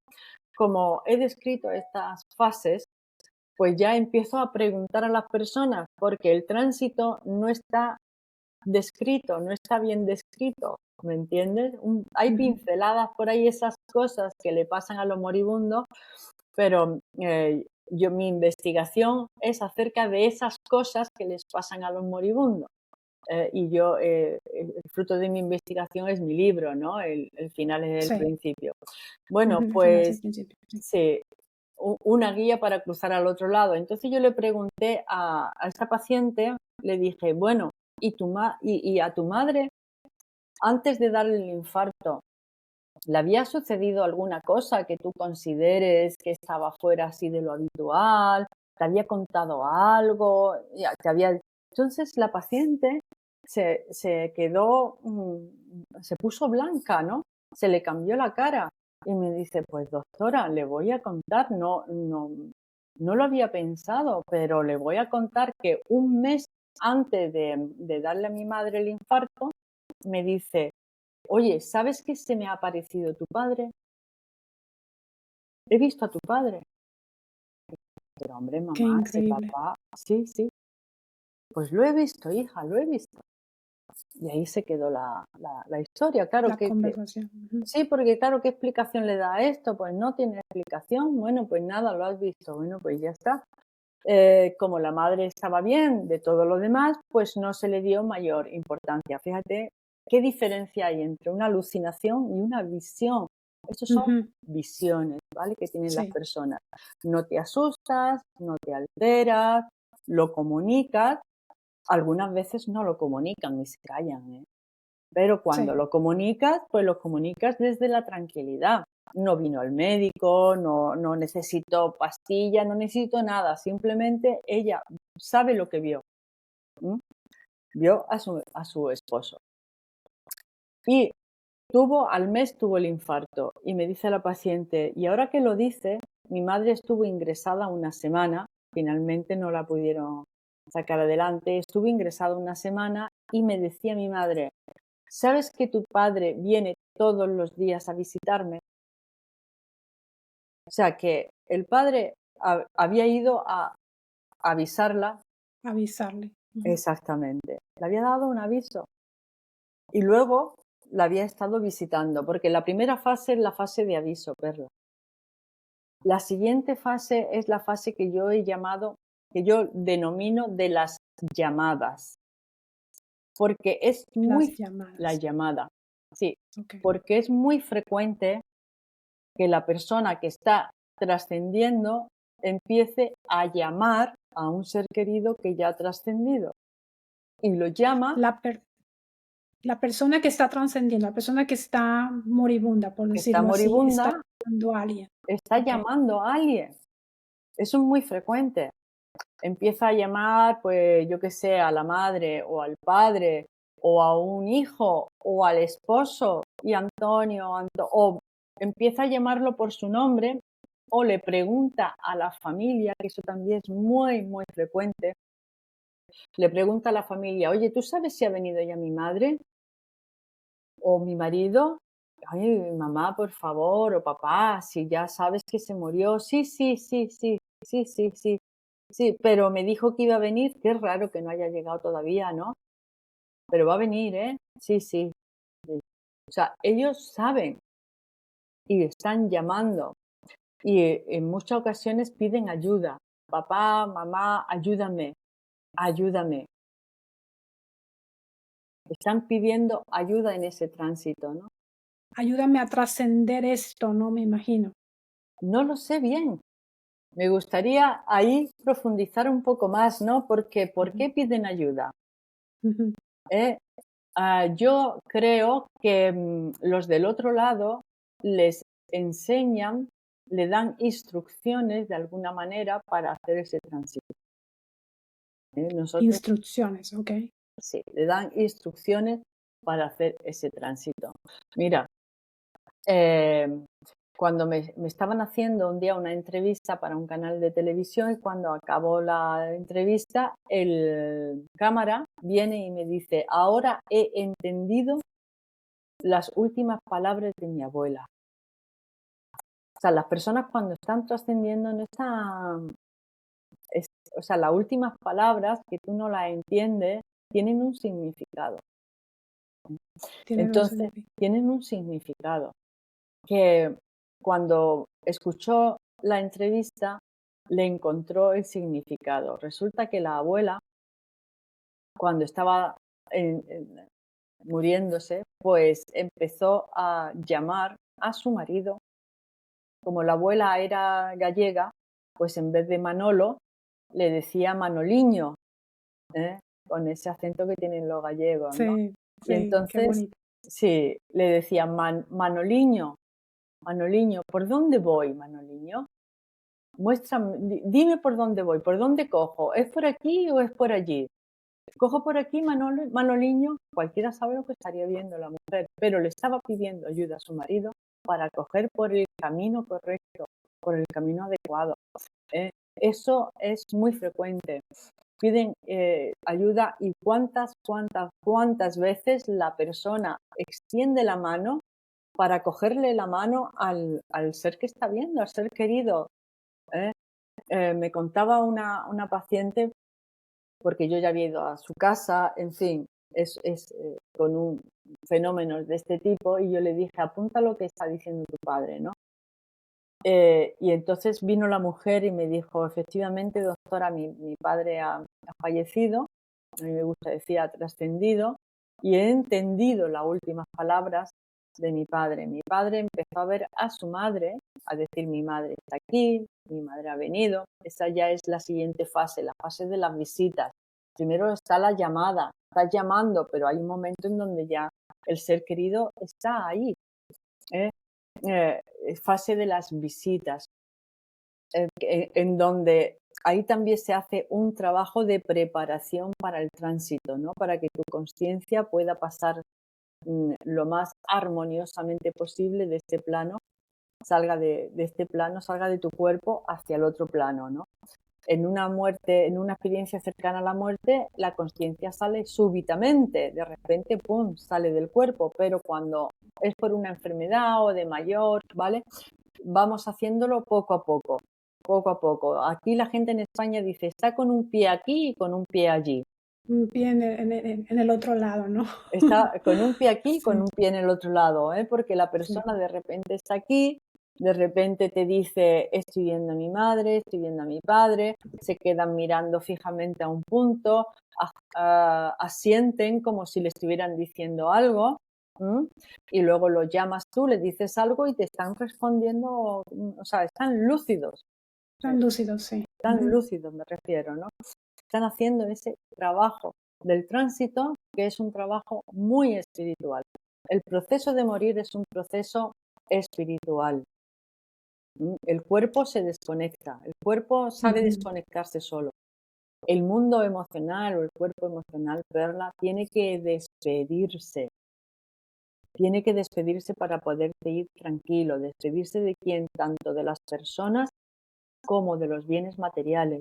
como he descrito estas fases, pues ya empiezo a preguntar a las personas, porque el tránsito no está descrito, no está bien descrito, ¿me entiendes? Hay Ujú. pinceladas por ahí, esas cosas que le pasan a los moribundos, pero mi investigación es acerca de esas cosas que les pasan a los moribundos. El fruto de mi investigación es mi libro, ¿no? El final es el Sí, principio. Bueno, ujú, al final es el pues principio, sí. sí, una guía para cruzar al otro lado. Entonces yo le pregunté a esta paciente, le dije, bueno, ¿y a tu madre, antes de darle el infarto, le había sucedido alguna cosa que tú consideres que estaba fuera así de lo habitual? ¿Te había contado algo? Entonces la paciente se quedó, se puso blanca, ¿no? Se le cambió la cara y me dice, pues doctora, le voy a contar, no lo había pensado, pero le voy a contar que un mes antes de darle a mi madre el infarto, me dice, oye, ¿sabes que se me ha aparecido tu padre? He visto a tu padre. Pero hombre, Qué mamá, si increíble papá, sí, sí, pues lo he visto, hija, lo he visto. Y ahí se quedó la historia. Claro la que conversación. Ujú. sí, porque claro, ¿qué explicación le da a esto? Pues no tiene explicación. Bueno, pues nada, lo has visto. Bueno, pues ya está. Como la madre estaba bien de todo lo demás, pues no se le dio mayor importancia. Fíjate qué diferencia hay entre una alucinación y una visión. Estos son Ujú. visiones, ¿vale? Que tienen las Sí, personas. No te asustas, no te alteras, lo comunicas. Algunas veces no lo comunican y se callan, ¿eh? Pero cuando sí, lo comunicas, pues lo comunicas desde la tranquilidad. No vino al médico, no necesito pastilla, no necesito nada. Simplemente ella sabe lo que vio. ¿M? Vio a su esposo. Y al mes tuvo el infarto. Y me dice la paciente, y ahora que lo dice, mi madre estuvo ingresada una semana, finalmente no la pudieron sacar adelante, estuvo ingresada una semana y me decía mi madre, ¿sabes que tu padre viene todos los días a visitarme? O sea, que el padre había ido a avisarla avisarle. Ujú. exactamente. Le había dado un aviso y luego la había estado visitando, porque la primera fase es la fase de aviso, Perla. La siguiente fase es la fase que yo he llamado, que yo denomino de las llamadas, porque es Las muy la llamadas. llamada, sí, Okey. porque es muy frecuente que la persona que está trascendiendo empiece a llamar a un ser querido que ya ha trascendido y lo llama, La per la persona que está trascendiendo, la persona que está moribunda, por que está decirlo así, está moribunda, llamando a alguien. está Okey. llamando a alguien. Eso es muy frecuente. Empieza a llamar, pues yo que sé, a la madre o al padre o a un hijo o al esposo y o empieza a llamarlo por su nombre o le pregunta a la familia, que eso también es muy, muy frecuente, le pregunta a la familia, oye, ¿tú sabes si ha venido ya mi madre o mi marido? Ay, mamá, por favor, o papá, si ya sabes que se murió. Sí, sí, sí, sí, sí, sí, sí, sí, pero me dijo que iba a venir. Qué raro que no haya llegado todavía, ¿no? Pero va a venir, ¿eh? Sí, sí, sí. O sea, ellos saben y están llamando y en muchas ocasiones piden ayuda. Papá, mamá, ayúdame, ayúdame. Están pidiendo ayuda en ese tránsito, ¿no? Ayúdame a trascender esto, ¿no? Me imagino. No lo sé bien. Me gustaría ahí profundizar un poco más, ¿no? Porque, ¿por Ujú. qué piden ayuda? Ujú. ¿eh? Yo creo que los del otro lado les enseñan, le dan instrucciones de alguna manera para hacer ese tránsito. Nosotros Instrucciones, okey. sí, le dan instrucciones para hacer ese tránsito. Mira, em, cuando me estaban haciendo un día una entrevista para un canal de televisión y cuando acabó la entrevista, el cámara viene y me dice: "Ahora he entendido las últimas palabras de mi abuela". O sea, las personas cuando están trascendiendo no están, es o sea, las últimas palabras que tú no las entiendes tienen un significado. Tienen un Entonces, significado. tienen un significado que cuando escuchó la entrevista le encontró el significado. Resulta que la abuela, cuando estaba muriéndose, pues empezó a llamar a su marido. Como la abuela era gallega, pues en vez de Manolo le decía Manoliño, ¿eh? Con ese acento que tienen los gallegos, ¿no? Sí, Y sí, qué entonces, bonito. sí, le decía Manoliño, Manoliño, ¿por dónde voy, Manoliño? Muéstrame, dime por dónde voy, por dónde cojo, ¿es por aquí o es por allí? Cojo por aquí, Manoliño, cualquiera sabe lo que estaría viendo la mujer, pero le estaba pidiendo ayuda a su marido para coger por el camino correcto, por el camino adecuado. ¿eh? Eso es muy frecuente. Piden ayuda y cuántas veces la persona extiende la mano para cogerle la mano al ser que está viendo, al ser querido. ¿eh? Me contaba una paciente, porque yo ya había ido a su casa, en fin, con un fenómeno de este tipo, y yo le dije, apunta lo que está diciendo tu padre, ¿no? Y entonces vino la mujer y me dijo, efectivamente, doctora, mi padre ha fallecido, a mí me gusta decir ha trascendido, y he entendido las últimas palabras de mi padre. Mi padre empezó a ver a su madre, a decir mi madre está aquí, mi madre ha venido. Esa ya es la siguiente fase, la fase de las visitas. Primero está la llamada, estás llamando, pero hay un momento en donde ya el ser querido está ahí. ¿eh? Fase de las visitas, en donde ahí también se hace un trabajo de preparación para el tránsito, ¿no? Para que tu conciencia pueda pasar lo más armoniosamente posible de este plano, salga de este plano, salga de tu cuerpo hacia el otro plano, ¿no? En una muerte, en una experiencia cercana a la muerte, la conciencia sale súbitamente, de repente, ¡pum!, sale del cuerpo, pero cuando es por una enfermedad o de mayor, ¿vale? Vamos haciéndolo poco a poco, poco a poco. Aquí la gente en España dice, está con un pie aquí y con un pie allí. Un pie en el otro lado, ¿no? Está con un pie aquí y con Sí, un pie en el otro lado, porque la sí. persona de repente está aquí, de repente te dice, estoy viendo a mi madre, estoy viendo a mi padre, se quedan mirando fijamente a un punto, asienten como si le estuvieran diciendo algo, y luego lo llamas tú, le dices algo y te están respondiendo, o sea, están lúcidos, Tan lúcidos, sí. están Ujú. lúcidos me refiero, ¿no? Están haciendo ese trabajo del tránsito, que es un trabajo muy espiritual. El proceso de morir es un proceso espiritual. El cuerpo se desconecta, el cuerpo sabe Ujú. desconectarse solo. El mundo emocional o el cuerpo emocional, Perla, tiene que despedirse para poderte ir tranquilo, despedirse de quién, tanto de las personas como de los bienes materiales.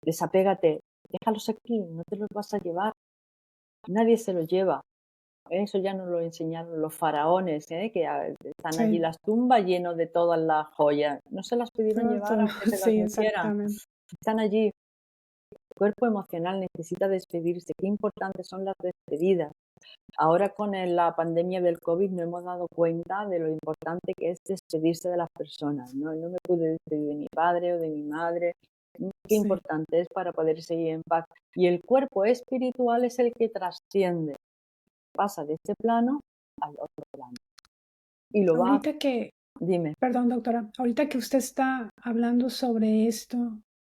Desapégate, déjalos aquí, no te los vas a llevar, nadie se los lleva. Eso ya nos lo enseñaron los faraones, que están allí Sí, las tumbas llenos de todas las joyas. No se las pudieron todo, llevar todo. aunque se las Sí, metieran. exactamente. Están allí. El cuerpo emocional necesita despedirse. Qué importantes son las despedidas. Ahora con la pandemia del COVID nos hemos dado cuenta de lo importante que es despedirse de las personas. No me pude despedir de mi padre o de mi madre. Qué Sí. importante es para poder seguir en paz. Y el cuerpo espiritual es el que trasciende, pasa de este plano al otro plano. Y lo va, Ahorita que dime. Perdón, doctora, ahorita que usted está hablando sobre esto,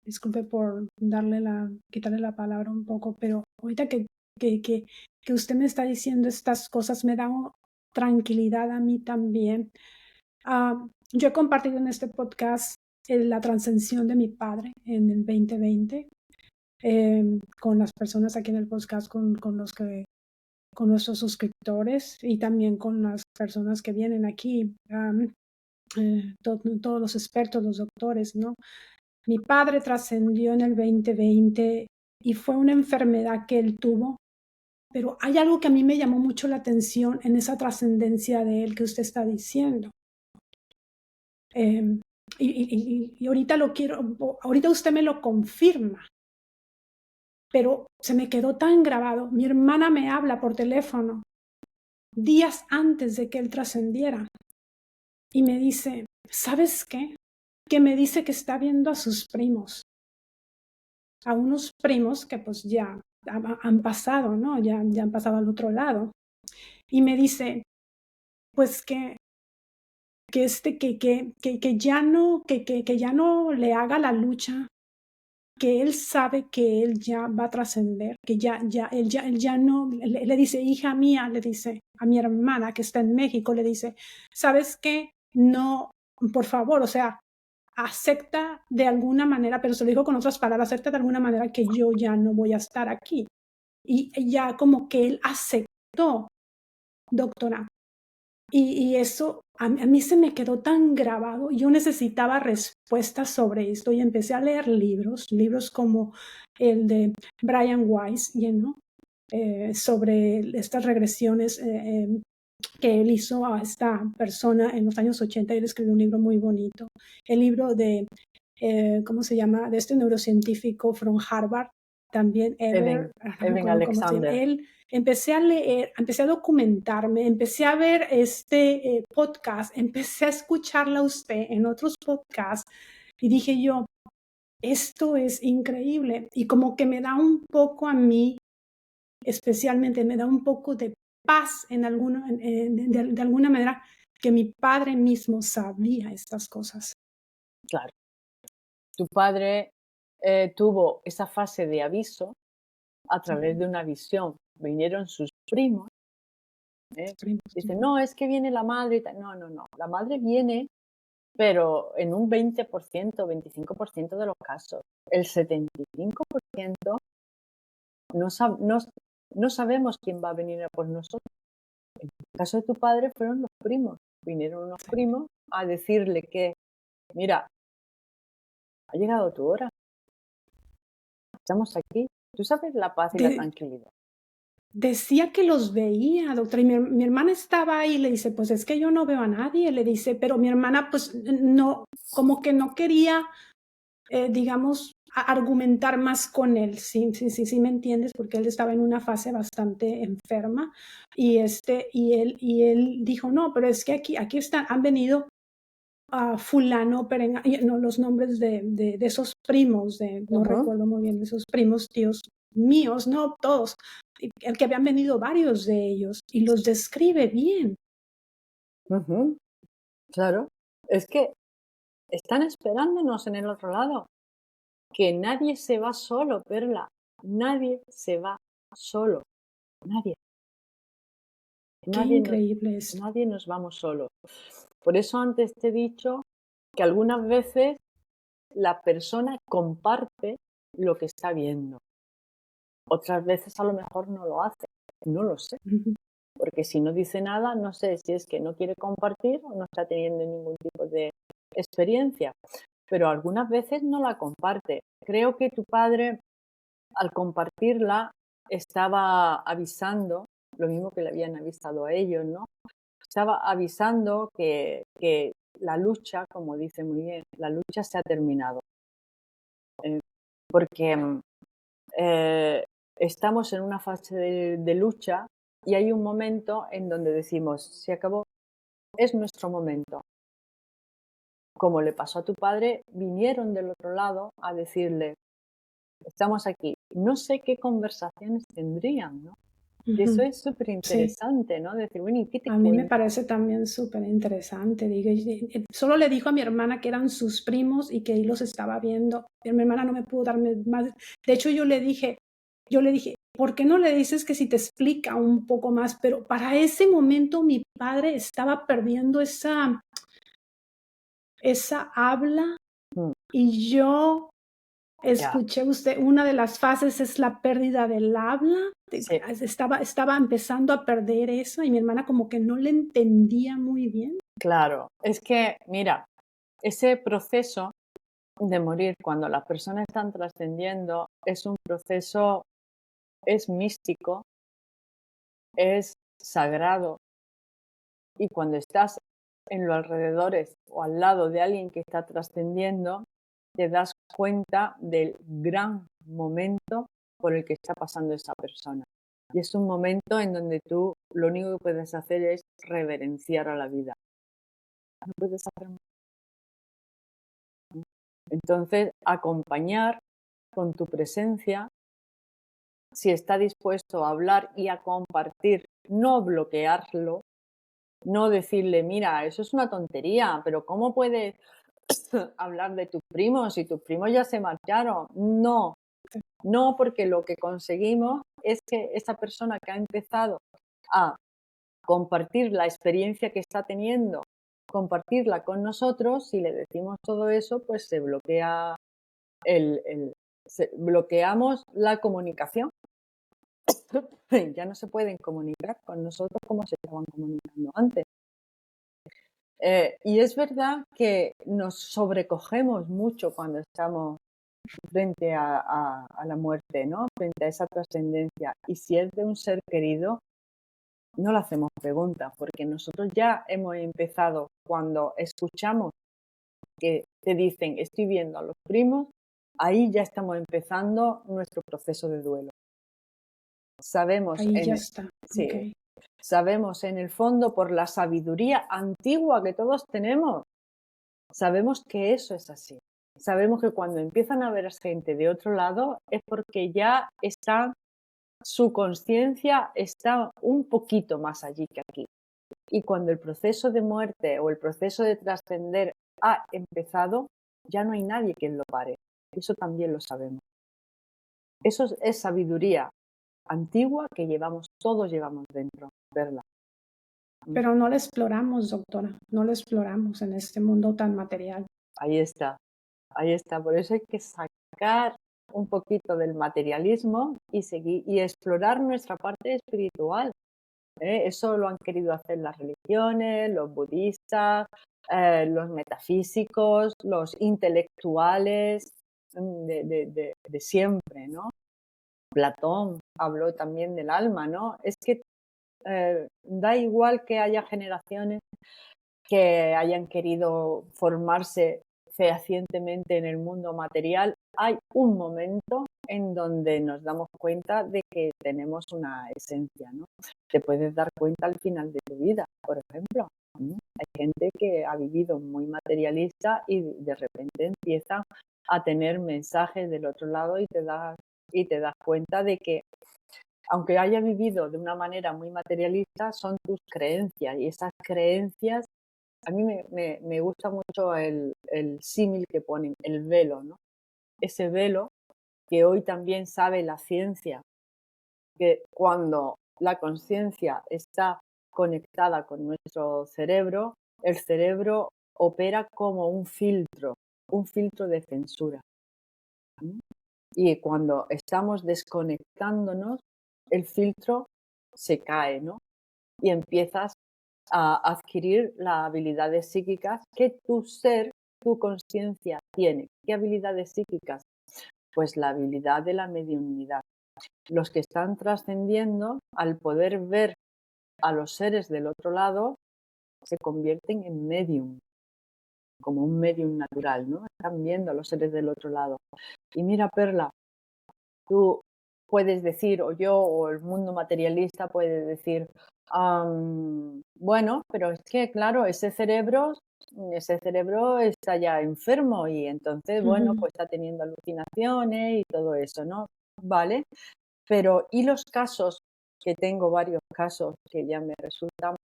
disculpe por quitarle la palabra un poco, pero ahorita que que usted me está diciendo estas cosas me da tranquilidad a mí también. Yo he compartido en este podcast la trascensión de mi padre en el 2020 con las personas aquí en el podcast, con nuestros suscriptores y también con las personas que vienen aquí, todos los expertos, los doctores, ¿no? Mi padre trascendió en el 2020 y fue una enfermedad que él tuvo, pero hay algo que a mí me llamó mucho la atención en esa trascendencia de él que usted está diciendo. Y ahorita ahorita usted me lo confirma, pero se me quedó tan grabado. Mi hermana me habla por teléfono días antes de que él trascendiera y me dice, ¿sabes qué? Que me dice que está viendo a sus primos, a unos primos que pues ya han pasado, ¿no? Ya han pasado al otro lado. Y me dice, pues que ya no le haga la lucha, que él sabe que él ya va a trascender, que él ya no, le dice, hija mía, le dice a mi hermana que está en México, le dice, ¿sabes qué? No, por favor, o sea, acepta de alguna manera, pero se lo dijo con otras palabras, acepta de alguna manera que yo ya no voy a estar aquí. Y ya como que él aceptó, doctora. Y eso a mí se me quedó tan grabado. Yo necesitaba respuestas sobre esto y empecé a leer libros como el de Brian Weiss, sobre estas regresiones que él hizo a esta persona en los años 80. Él escribió un libro muy bonito. El libro de, ¿cómo se llama? De este neurocientífico from Harvard, también Eben no me acuerdo cómo se llama. Alexander. Empecé a leer, empecé a documentarme, empecé a ver este podcast, empecé a escucharla a usted en otros podcasts y dije yo, esto es increíble y como que me da un poco a mí, especialmente me da un poco de paz de alguna manera que mi padre mismo sabía estas cosas. Claro. Tu padre tuvo esa fase de aviso a través de una visión. Vinieron sus primos. Dicen, no, es que viene la madre. No, no, no. La madre viene, pero en un 20%, 25% de los casos. El 75% no sabemos quién va a venir a por nosotros. En el caso de tu padre fueron los primos. Vinieron unos primos a decirle que, mira, ha llegado tu hora. Estamos aquí. Tú sabes la paz y la tranquilidad. Decía que los veía, doctora, y mi hermana estaba ahí y le dice, pues es que yo no veo a nadie, le dice, pero mi hermana pues no, como que no quería, digamos, argumentar más con él, sí me entiendes, porque él estaba en una fase bastante enferma y él dijo, no, pero es que aquí están, han venido a fulano, no, los nombres de esos primos, no recuerdo muy bien, de esos primos, tíos míos, no todos, el que habían venido varios de ellos y los describe bien. Claro, es que están esperándonos en el otro lado, que nadie se va solo, Perla, nadie se va solo, nadie. Qué increíble esto. Nadie nos vamos solos. Por eso antes te he dicho que algunas veces la persona comparte lo que está viendo. Otras veces a lo mejor no lo hace, no lo sé. Porque si no dice nada, no sé si es que no quiere compartir o no está teniendo ningún tipo de experiencia. Pero algunas veces no la comparte. Creo que tu padre, al compartirla, estaba avisando, lo mismo que le habían avisado a ellos, ¿no? Estaba avisando que la lucha, como dice muy bien, la lucha se ha terminado. Porque estamos en una fase de lucha y hay un momento en donde decimos, se acabó, es nuestro momento. Como le pasó a tu padre, vinieron del otro lado a decirle, estamos aquí. No sé qué conversaciones tendrían, ¿no? Y eso es súper interesante, ¿no? Decir, bueno, ¿y qué te A mí me cuentan? parece también súper interesante. Solo le dijo a mi hermana que eran sus primos y que él los estaba viendo. Mi hermana no me pudo darme más. De hecho, yo le dije, ¿por qué no le dices que si te explica un poco más? Pero para ese momento mi padre estaba perdiendo esa habla Mm, y yo ya, escuché usted, una de las fases es la pérdida del habla. sí, Estaba empezando a perder eso y mi hermana como que no le entendía muy bien. claro. Es que, mira, ese proceso de morir cuando las personas están trascendiendo es un proceso, es místico, es sagrado y cuando estás en los alrededores o al lado de alguien que está trascendiendo, te das cuenta del gran momento por el que está pasando esa persona. Y es un momento en donde tú lo único que puedes hacer es reverenciar a la vida. No puedes hacer más. Entonces, acompañar con tu presencia, si está dispuesto a hablar y a compartir, no bloquearlo, no decirle, mira, eso es una tontería, pero ¿cómo puedes hablar de tus primos si tus primos ya se marcharon? No, no, porque lo que conseguimos es que esa persona que ha empezado a compartir la experiencia que está teniendo, compartirla con nosotros, si le decimos todo eso, pues se bloquea bloqueamos la comunicación. Ya no se pueden comunicar con nosotros como se estaban comunicando antes. Y es verdad que nos sobrecogemos mucho cuando estamos frente a la muerte, ¿no? Frente a esa trascendencia. Y si es de un ser querido, no le hacemos preguntas, porque nosotros ya hemos empezado, cuando escuchamos que te dicen, estoy viendo a los primos, ahí ya estamos empezando nuestro proceso de duelo. Sabemos Ahí ya en, está, sí, okey. sabemos en el fondo por la sabiduría antigua que todos tenemos, sabemos que eso es así. Sabemos que cuando empiezan a ver gente de otro lado es porque ya está, su conciencia está un poquito más allí que aquí. Y cuando el proceso de muerte o el proceso de trascender ha empezado, ya no hay nadie quien lo pare. Eso también lo sabemos. Eso es sabiduría antigua que todos llevamos dentro, verla. Mm, Pero no la exploramos, doctora, no la exploramos en este mundo tan material. ahí está, ahí está. Por eso hay que sacar un poquito del materialismo y seguir y explorar nuestra parte espiritual. Eso lo han querido hacer las religiones, los budistas, los metafísicos, los intelectuales de siempre, ¿no? Platón habló también del alma, ¿no? Es que da igual que haya generaciones que hayan querido formarse fehacientemente en el mundo material, hay un momento en donde nos damos cuenta de que tenemos una esencia, ¿no? Te puedes dar cuenta al final de tu vida, por ejemplo. Hay gente que ha vivido muy materialista y de repente empieza a tener mensajes del otro lado y te das cuenta de que aunque haya vivido de una manera muy materialista, son tus creencias y esas creencias, a mí me gusta mucho el símil que ponen, el velo, ¿no? Ese velo que hoy también sabe la ciencia, que cuando la conciencia está conectada con nuestro cerebro, el cerebro opera como un filtro de censura. ¿M? Y cuando estamos desconectándonos, el filtro se cae, ¿no? Y empiezas a adquirir las habilidades psíquicas que tu ser, tu conciencia tiene. ¿Qué habilidades psíquicas? Pues la habilidad de la mediunidad. Los que están trascendiendo, al poder ver a los seres del otro lado, se convierten en medium, como un medium natural, ¿no? Están viendo a los seres del otro lado. Y mira, Perla, tú puedes decir, o yo, o el mundo materialista puede decir, bueno, pero es que, claro, ese cerebro está ya enfermo y entonces, bueno, Ujú. pues está teniendo alucinaciones y todo eso, ¿no? Vale, pero ¿y los casos? Que tengo varios casos que ya me resultan,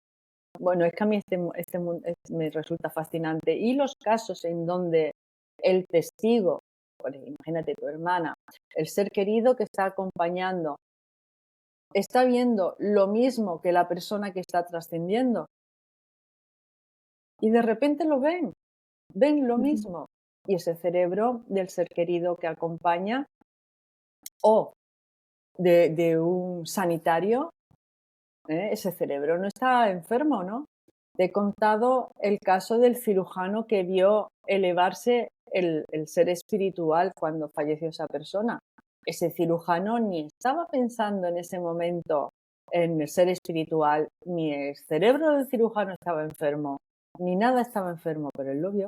bueno, es que a mí este mundo me resulta fascinante. Y los casos en donde el testigo, pues imagínate tu hermana, el ser querido que está acompañando está viendo lo mismo que la persona que está trascendiendo. Y de repente lo ven lo mismo. Y ese cerebro del ser querido que acompaña o de un sanitario, ese cerebro no está enfermo, ¿no? Te he contado el caso del cirujano que vio elevarse el ser espiritual cuando falleció esa persona. Ese cirujano ni estaba pensando en ese momento en el ser espiritual, ni el cerebro del cirujano estaba enfermo, ni nada estaba enfermo, pero él lo vio.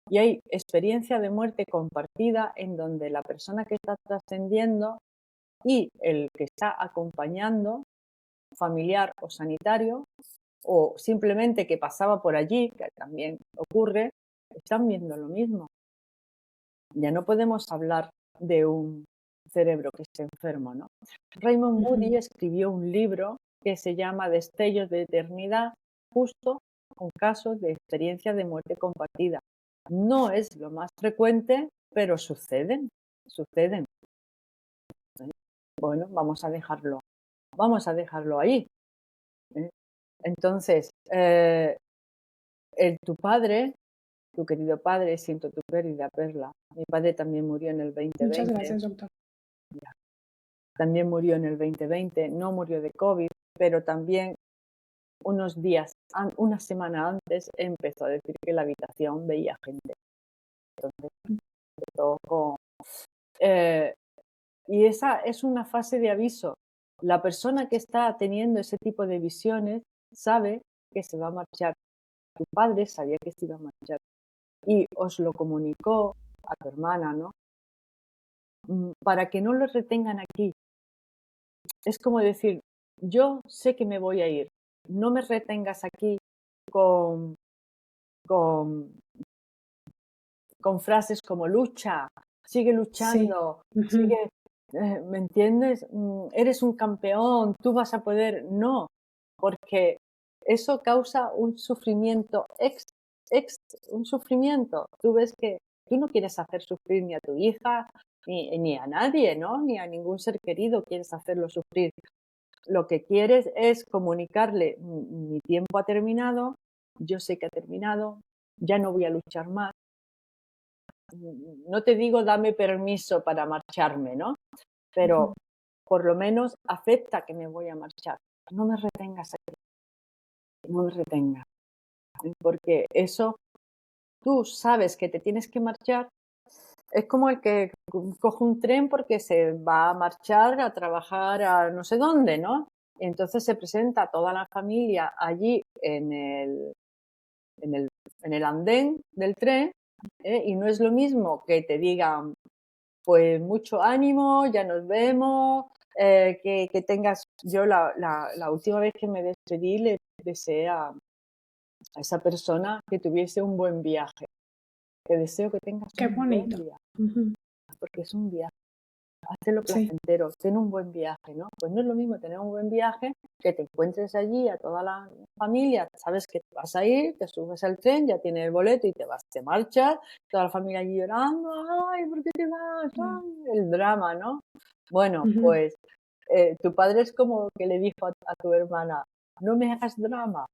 Y hay experiencia de muerte compartida en donde la persona que está trascendiendo y el que está acompañando, familiar o sanitario, o simplemente que pasaba por allí, que también ocurre, están viendo lo mismo. Ya no podemos hablar de un cerebro que esté enfermo, ¿no? Raymond Moody escribió un libro que se llama Destellos de Eternidad, justo con casos de experiencia de muerte compartida. No es lo más frecuente, pero suceden. Bueno, vamos a dejarlo ahí. Entonces, tu padre, tu querido padre, siento tu pérdida, Perla. Mi padre también murió en el 2020. Muchas gracias, doctor. También murió en el 2020, no murió de COVID, pero también unos días, una semana antes, empezó a decir que la habitación veía gente. Entonces, empezó y esa es una fase de aviso. La persona que está teniendo ese tipo de visiones sabe que se va a marchar. Tu padre sabía que se iba a marchar y os lo comunicó a tu hermana, ¿no? Para que no lo retengan aquí. Es como decir, yo sé que me voy a ir, no me retengas aquí con, con, con frases como lucha, sigue luchando, sigue, ¿me entiendes? Eres un campeón, tú vas a poder. No, porque eso causa un sufrimiento un sufrimiento. Tú ves que tú no quieres hacer sufrir ni a tu hija, ni a nadie, ¿no? Ni a ningún ser querido quieres hacerlo sufrir. Lo que quieres es comunicarle, mi tiempo ha terminado, yo sé que ha terminado, ya no voy a luchar más. No te digo dame permiso para marcharme, ¿no? Pero por lo menos acepta que me voy a marchar. No me retengas aquí. No me retengas. Porque eso, tú sabes que te tienes que marchar. Es como el que coge un tren porque se va a marchar a trabajar a no sé dónde, ¿no? Y entonces se presenta toda la familia allí en el andén del tren, y no es lo mismo que te digan, pues mucho ánimo, ya nos vemos, que tengas. Yo la última vez que me despedí le deseé a esa persona que tuviese un buen viaje. Te deseo que tengas Qué un bonito. buen viaje, porque es un viaje. Hazlo placentero, ten un buen viaje, ¿no? Pues no es lo mismo tener un buen viaje que te encuentres allí a toda la familia, sabes que te vas a ir, te subes al tren, ya tienes el boleto y te marchas, toda la familia allí llorando, ay, ¿por qué te vas? Ay, el drama, ¿no? Bueno, pues tu padre es como que le dijo a tu hermana, no me hagas drama.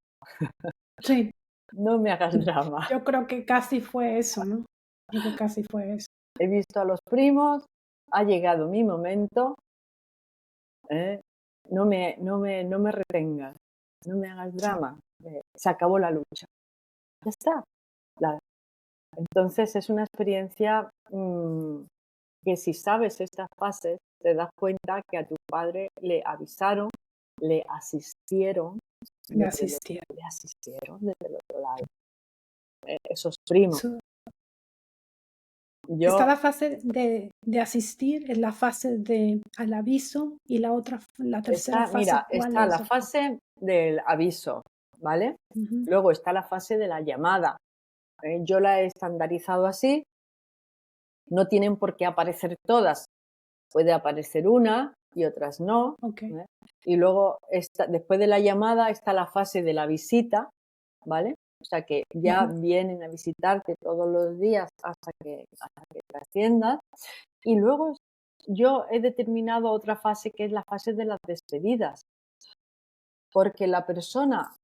Sí. No me hagas drama. Yo creo que casi fue eso, ¿no? Creo que casi fue eso. He visto a los primos, ha llegado mi momento, no me retengas, no me hagas drama, se acabó la lucha. Ya está. Entonces es una experiencia que si sabes estas fases, te das cuenta que a tu padre le avisaron, le asistieron Le desde el otro lado. Esos primos. Está la fase de asistir, es la fase al aviso y la tercera fase, ¿cuál Está es, la doctor? fase del aviso, ¿vale? Luego está la fase de la llamada. Yo la he estandarizado así. No tienen por qué aparecer todas. Puede aparecer una y otras no. Okay. Y luego, después de la llamada, está la fase de la visita, ¿vale? O sea que ya vienen a visitarte todos los días hasta que trasciendas. Y luego yo he determinado otra fase que es la fase de las despedidas, porque la persona,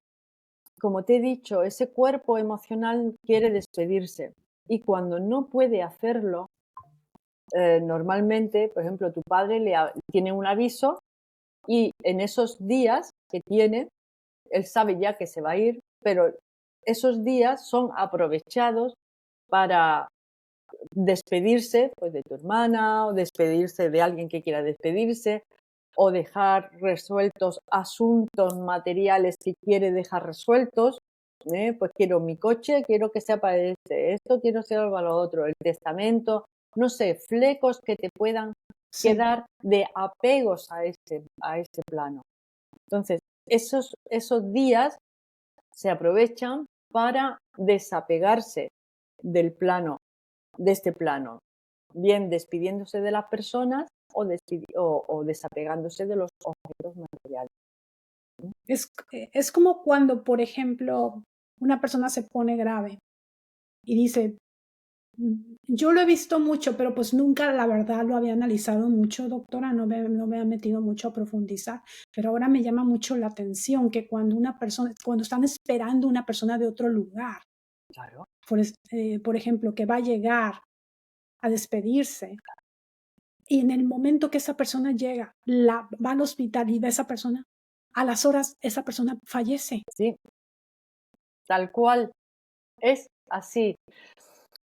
como te he dicho, ese cuerpo emocional quiere despedirse y cuando no puede hacerlo, normalmente, por ejemplo, tu padre tiene un aviso y en esos días que tiene, él sabe ya que se va a ir, pero esos días son aprovechados para despedirse, pues, de tu hermana, o despedirse de alguien que quiera despedirse, o dejar resueltos asuntos materiales que quiere dejar resueltos, pues quiero mi coche, quiero que sea para esto quiero ser para lo otro, el testamento, no sé, flecos que te puedan Sí, quedar de apegos a ese plano. Entonces, esos días se aprovechan para desapegarse del plano, de este plano, bien despidiéndose de las personas o desapegándose de los objetos materiales. es como cuando, por ejemplo, una persona se pone grave y dice: yo lo he visto mucho, pero pues nunca, la verdad, lo había analizado mucho, doctora, no me ha metido mucho a profundizar, pero ahora me llama mucho la atención que cuando están esperando una persona de otro lugar, Claro. por ejemplo, que va a llegar a despedirse, y en el momento que esa persona llega, va al hospital y ve a esa persona, a las horas esa persona fallece. Sí, tal cual, es así.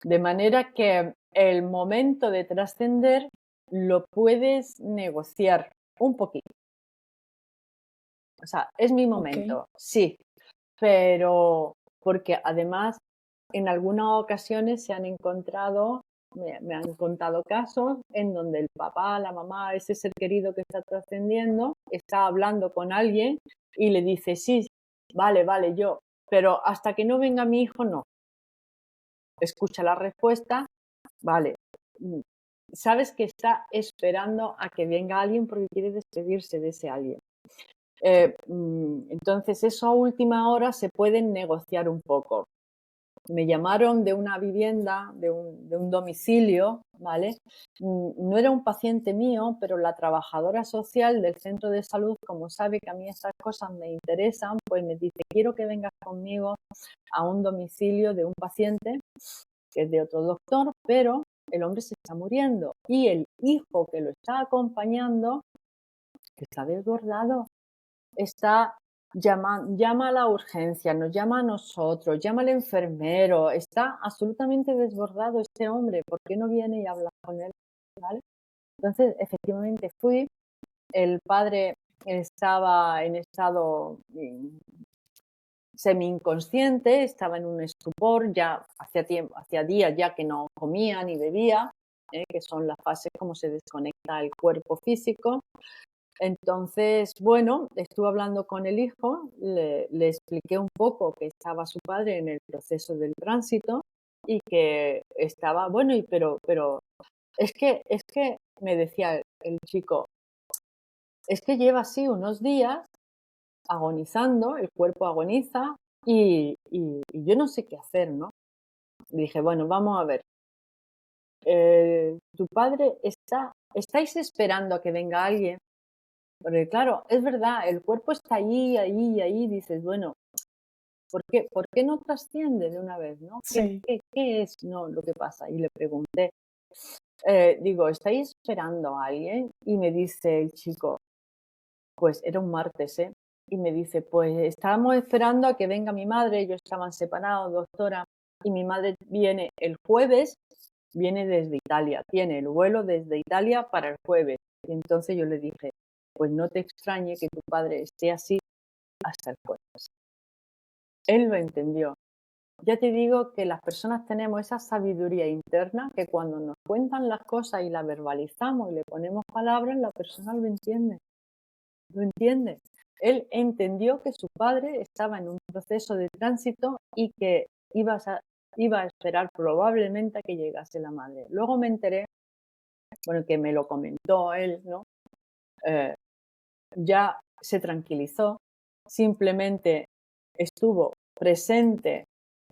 De manera que el momento de trascender lo puedes negociar un poquito. O sea, es mi Okey, momento, sí, pero porque además en algunas ocasiones se han encontrado, me han contado casos en donde el papá, la mamá, ese ser querido que está trascendiendo, está hablando con alguien y le dice, sí, vale, vale, yo, pero hasta que no venga mi hijo, no. Escucha la respuesta, vale. mm, Sabes que está esperando a que venga alguien porque quiere despedirse de ese alguien. Entonces, eso a última hora se pueden negociar un poco. Me llamaron de una vivienda, de un domicilio, ¿vale? No era un paciente mío, pero la trabajadora social del centro de salud, como sabe que a mí estas cosas me interesan, pues me dice, quiero que vengas conmigo a un domicilio de un paciente que es de otro doctor, pero el hombre se está muriendo y el hijo que lo está acompañando, que está desbordado, está llama a la urgencia, nos llama a nosotros, llama al enfermero, está absolutamente desbordado este hombre, ¿por qué no viene y habla con él? ¿Vale? Entonces, efectivamente fui, el padre estaba en estado semi inconsciente, estaba en un estupor, ya hacía días ya que no comía ni bebía, que son las fases como se desconecta el cuerpo físico. Entonces, bueno, estuve hablando con el hijo, le expliqué un poco que estaba su padre en el proceso del tránsito y que estaba, bueno, pero es que me decía el chico, es que lleva así unos días agonizando, el cuerpo agoniza y yo no sé qué hacer, ¿no? Dije, bueno, vamos a ver, tu padre estáis esperando a que venga alguien. Porque claro, es verdad, el cuerpo está allí, ahí, ahí, dices, bueno, ¿por qué no trasciende de una vez, no? ¿Qué, sí. qué, qué es no, lo que pasa? Y le pregunté, digo, ¿estáis esperando a alguien? Y me dice el chico, pues era un martes, ¿eh? Y me dice, pues estábamos esperando a que venga mi madre, ellos estaban separados, doctora, y mi madre viene el jueves, viene desde Italia, tiene el vuelo desde Italia para el jueves. Y entonces yo le dije, pues no te extrañe que tu padre esté así hasta el jueves. Él lo entendió. Ya te digo que las personas tenemos esa sabiduría interna que cuando nos cuentan las cosas y las verbalizamos y le ponemos palabras, la persona lo entiende. Lo entiende. Él entendió que su padre estaba en un proceso de tránsito y que iba a esperar probablemente a que llegase la madre. Luego me enteré, bueno, que me lo comentó él, ¿no? Eh, ya se tranquilizó, simplemente estuvo presente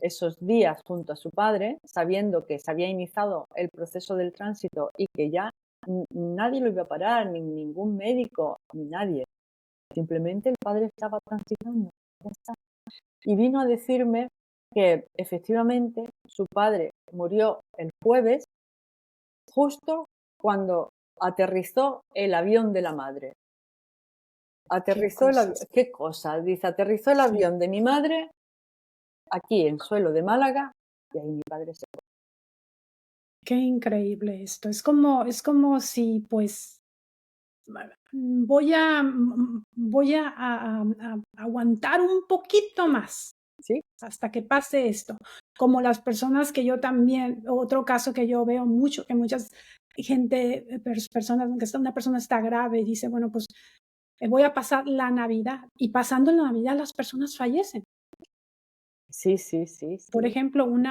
esos días junto a su padre, sabiendo que se había iniciado el proceso del tránsito y que ya nadie lo iba a parar, ni ningún médico, ni nadie. Simplemente el padre estaba transitando. Ya está. Y vino a decirme que efectivamente su padre murió el jueves, justo cuando aterrizó el avión de la madre. Qué Aterrizó el avión, cosas. ¿qué cosa? Dice, aterrizó el Sí. avión de mi madre aquí en suelo de Málaga y ahí mi padre se fue. Qué increíble esto. Es como si, pues, voy a aguantar un poquito más ¿Sí? hasta que pase esto. Como las personas que yo también, otro caso que yo veo mucho, que muchas gente, personas, aunque una persona está grave y dice, bueno, pues voy a pasar la Navidad, y pasando la Navidad las personas fallecen. Sí, sí, sí, Por sí, ejemplo, un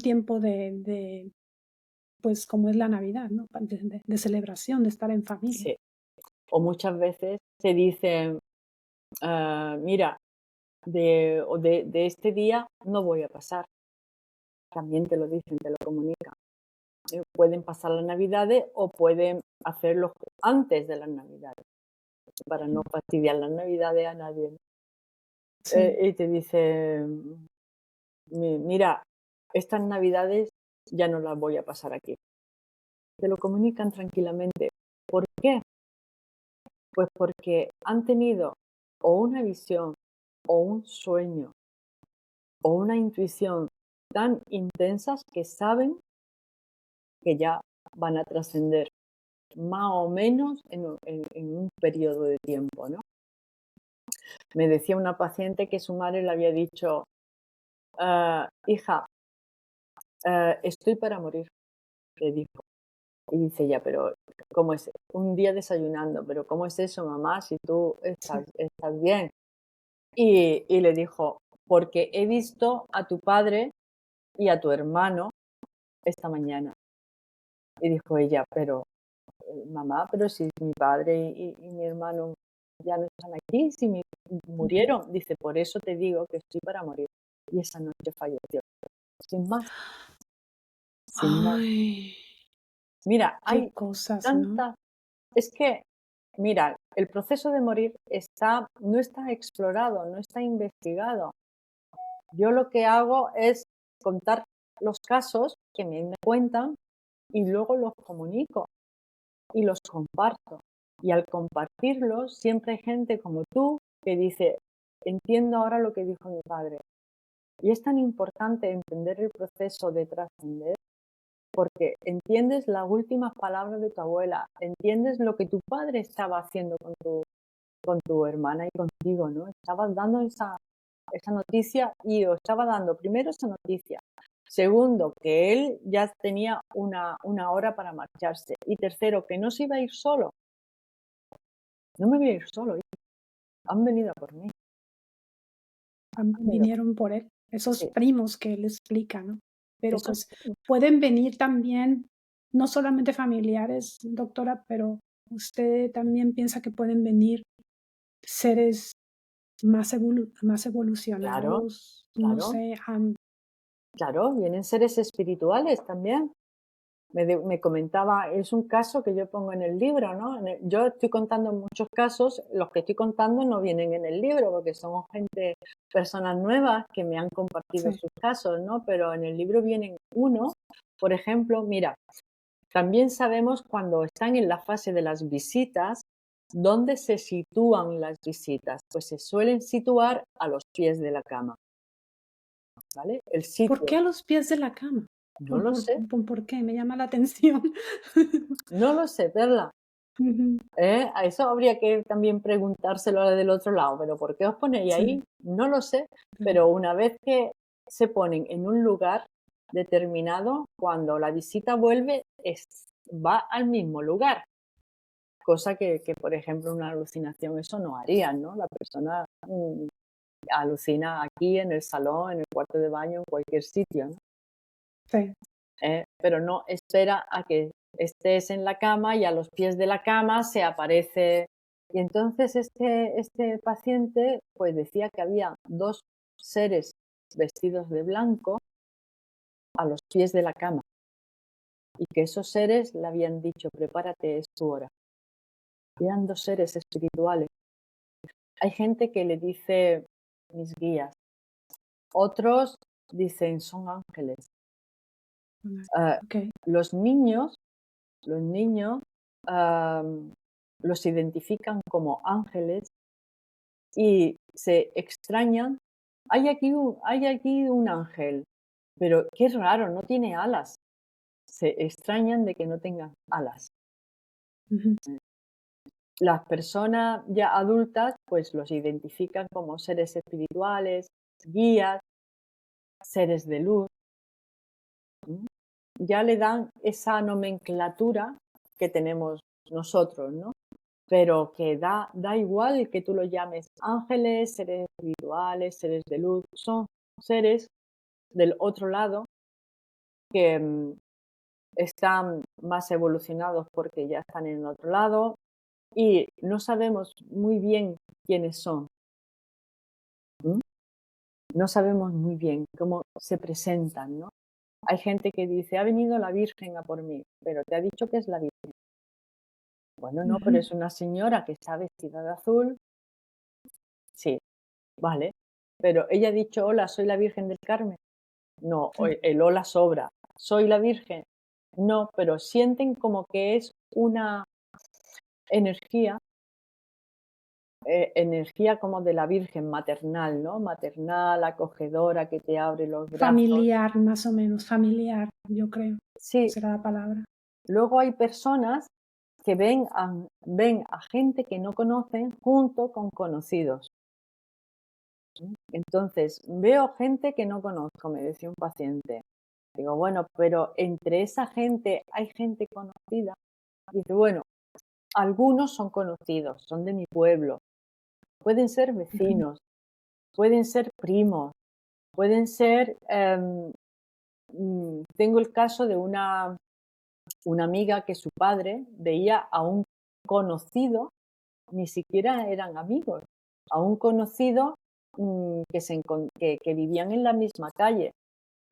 tiempo pues, como es la Navidad, ¿no? De celebración, de estar en familia. sí. O muchas veces te dicen, mira, de este día no voy a pasar. También te lo dicen, te lo comunican. Pueden pasar las Navidades o pueden hacerlo antes de las Navidades, para no Ujú. fastidiar las Navidades a nadie, ¿no? Sí. Y te dicen, mira, estas Navidades ya no las voy a pasar aquí. Te lo comunican tranquilamente. ¿Por qué? Pues porque han tenido o una visión o un sueño o una intuición tan intensas que saben que ya van a trascender más o menos en un periodo de tiempo, ¿no? Me decía una paciente que su madre le había dicho, hija, estoy para morir, le dijo. Y dice ella, pero ¿cómo es? Un día desayunando, pero ¿cómo es eso, mamá, si tú Sí. estás bien? Y le dijo, porque he visto a tu padre y a tu hermano esta mañana. Y dijo ella, pero mamá, pero si mi padre y mi hermano ya no están aquí, si Ujú. murieron, dice, por eso te digo que estoy para morir. Y esa noche falleció, sin más, sin más. Ay, Mira, qué hay cosas, ¿no? tantas, es que, mira, el proceso de morir no está explorado, no está investigado. Yo lo que hago es contar los casos que me cuentan y luego los comunico y los comparto. Y al compartirlos, siempre hay gente como tú que dice, entiendo ahora lo que dijo mi padre. Y es tan importante entender el proceso de trascender porque entiendes las últimas palabras de tu abuela, entiendes lo que tu padre estaba haciendo con tu hermana y contigo, ¿no? Estabas dando esa noticia y os estaba dando primero esa noticia. Segundo, que él ya tenía una hora para marcharse. Y tercero, que no se iba a ir solo. No me voy a ir solo, han venido a por mí. Han venido por Vinieron por él, esos Sí, primos que él explica, ¿no? Pero, eso pues, pueden venir también, no solamente familiares, doctora, pero usted también piensa que pueden venir seres más claro, evolucionados, no claro, sé, claro, vienen seres espirituales también. Me comentaba, es un caso que yo pongo en el libro, ¿no? Yo estoy contando muchos casos, los que estoy contando no vienen en el libro porque somos personas nuevas que me han compartido sí. sus casos, ¿no? Pero en el libro vienen uno, por ejemplo, mira, también sabemos cuando están en la fase de las visitas, ¿dónde se sitúan las visitas? Pues se suelen situar a los pies de la cama, ¿vale? El ¿Por sitio, qué a los pies de la cama? no lo sé, ¿Por qué? Me llama la atención. no lo sé, Perla. Ujú. A eso habría que también preguntárselo a la del otro lado, pero ¿por qué os ponéis ahí? Sí, No lo sé, sí. pero una vez que se ponen en un lugar determinado, cuando la visita vuelve, va al mismo lugar, cosa que, por ejemplo, una alucinación eso no haría, ¿no? La persona alucina aquí, en el salón, en el cuarto de baño, en cualquier sitio, ¿no? Sí. Pero no espera a que estés en la cama y a los pies de la cama se aparece. Y entonces este paciente pues decía que había dos seres vestidos de blanco a los pies de la cama y que esos seres le habían dicho, prepárate, es tu hora. Eran 2 seres espirituales. Hay gente que le dice mis guías, otros dicen son ángeles. Ok. Los niños los identifican como ángeles y se extrañan. Hay aquí un ángel, pero qué raro, no tiene alas. Se extrañan de que no tengan alas. Ujú. Las personas ya adultas pues los identifican como seres espirituales, guías, seres de luz. Ya le dan esa nomenclatura que tenemos nosotros, ¿no? Pero que da igual que tú lo llames ángeles, seres espirituales, seres de luz, son seres del otro lado que están más evolucionados porque ya están en el otro lado y no sabemos muy bien quiénes son. No sabemos muy bien cómo se presentan, ¿no? Hay gente que dice, ha venido la Virgen a por mí, pero te ha dicho que es la Virgen. Bueno, no, pero Ujú. es una señora que está vestida de azul. Sí, vale. Pero ella ha dicho, hola, soy la Virgen del Carmen. No, Sí. el hola sobra. ¿Soy la Virgen? No, pero sienten como que es una energía, energía como de la Virgen maternal, ¿no? Maternal, acogedora, que te abre los brazos. Familiar, más o menos, familiar, yo creo, Sí, será la palabra. luego hay personas que ven a gente que no conocen junto con conocidos. Entonces, veo gente que no conozco, me decía un paciente. Digo, bueno, pero entre esa gente hay gente conocida. Dice, bueno, algunos son conocidos, son de mi pueblo, pueden ser Ujú. vecinos, pueden ser primos, pueden ser... tengo el caso de una amiga que su padre veía a un conocido, ni siquiera eran amigos, a un conocido que vivían en la misma calle.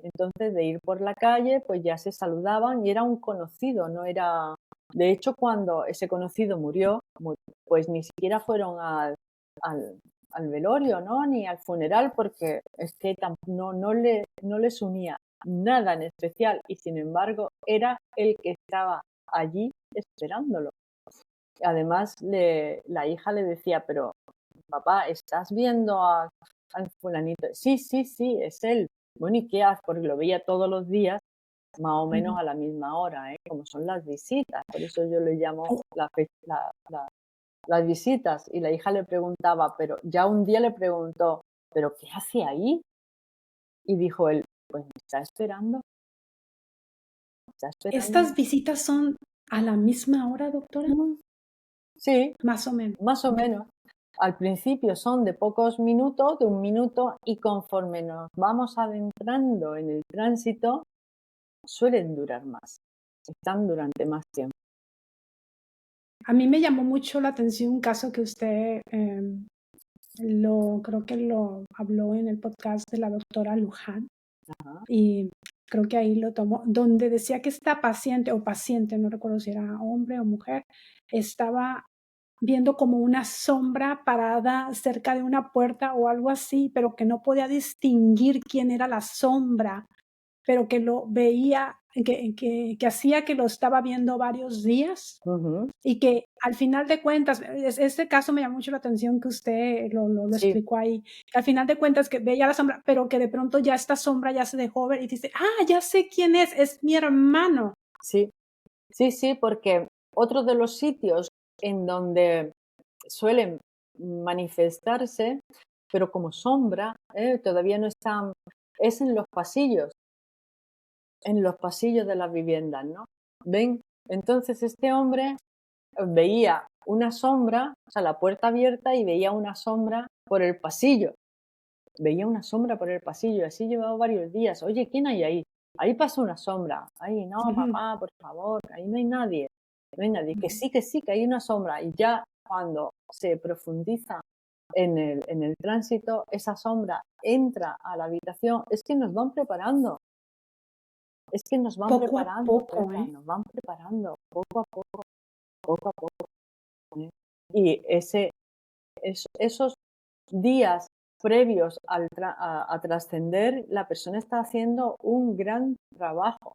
Entonces, de ir por la calle, pues ya se saludaban y era un conocido, no era... De hecho, cuando ese conocido murió, pues ni siquiera fueron al, al velorio, ¿no? Ni al funeral, porque es que no les unía nada en especial y sin embargo era el que estaba allí esperándolo. Además, la hija le decía, pero papá, ¿estás viendo al fulanito? Sí, sí, sí, es él. Bueno, ¿y qué haces? Porque lo veía todos los días, más o menos Ujú. a la misma hora, ¿eh? Como son las visitas. Por eso yo le llamo Oh, las visitas. Y la hija le preguntaba, pero ya un día le preguntó, ¿pero qué hace ahí? Y dijo él, pues me está esperando. ¿estas visitas son a la misma hora, doctora? Mm, sí, Más o menos. más o Okey. menos. Al principio son de pocos minutos, de un minuto, y conforme nos vamos adentrando en el tránsito, suelen durar más, están durante más tiempo. A mí me llamó mucho la atención un caso que usted, creo que lo habló en el podcast de la doctora Luján, Ajá. y creo que ahí lo tomó, donde decía que esta paciente, no recuerdo si era hombre o mujer, estaba viendo como una sombra parada cerca de una puerta o algo así, pero que no podía distinguir quién era la sombra, pero que lo veía, que hacía que lo estaba viendo varios días. Ujú. Y que al final de cuentas, este caso me llamó mucho la atención que usted lo Sí, explicó ahí, que al final de cuentas que veía la sombra, pero que de pronto ya esta sombra ya se dejó ver y dice: "Ah, ya sé quién es mi hermano". sí, sí, sí, porque otro de los sitios en donde suelen manifestarse, pero como sombra, todavía no están, es en los pasillos de las viviendas, ¿no? ¿Ven? Entonces este hombre veía una sombra, o sea, la puerta abierta y veía una sombra por el pasillo. Veía una sombra por el pasillo y así llevaba varios días. Oye, ¿quién hay ahí? Ahí pasó una sombra. Ay, no, Ujú, papá, por favor, ahí no hay nadie. No hay nadie. ujú. Que sí, que hay una sombra. Y ya cuando se profundiza en el tránsito, esa sombra entra a la habitación. Es que nos van preparando. Es que nos van Poco a preparando, poco, Perla, ¿eh? nos van preparando poco a poco, poco a poco, ¿eh? Y esos días previos a trascender, la persona está haciendo un gran trabajo,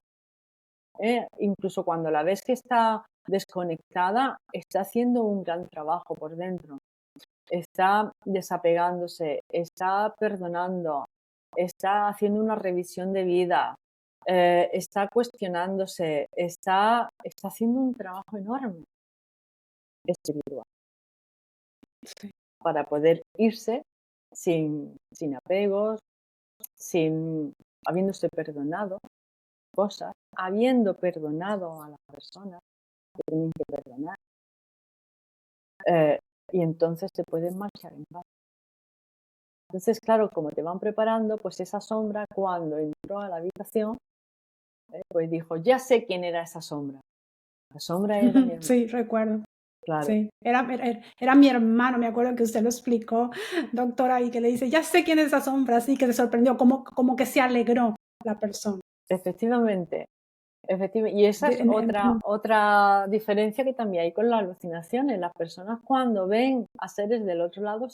¿eh? Incluso cuando la ves que está desconectada, está haciendo un gran trabajo por dentro. Está desapegándose, está perdonando, está haciendo una revisión de vida, está cuestionándose, está haciendo un trabajo enorme espiritual Sí. para poder irse sin apegos, sin habiéndose perdonado cosas, habiendo perdonado a las personas que tienen que perdonar, eh, y entonces se pueden marchar en paz. Entonces, claro, como te van preparando, pues esa sombra, cuando entró a la habitación, pues dijo, ya sé quién era esa sombra. La sombra era mi hermano, Sí, recuerdo. claro. Sí, era mi hermano, me acuerdo que usted lo explicó, doctora, y que le dice: "Ya sé quién es esa sombra", así que se sorprendió, como que se alegró la persona. Efectivamente, y esa De es en otra diferencia que también hay con las alucinaciones. Las personas cuando ven a seres del otro lado ujú,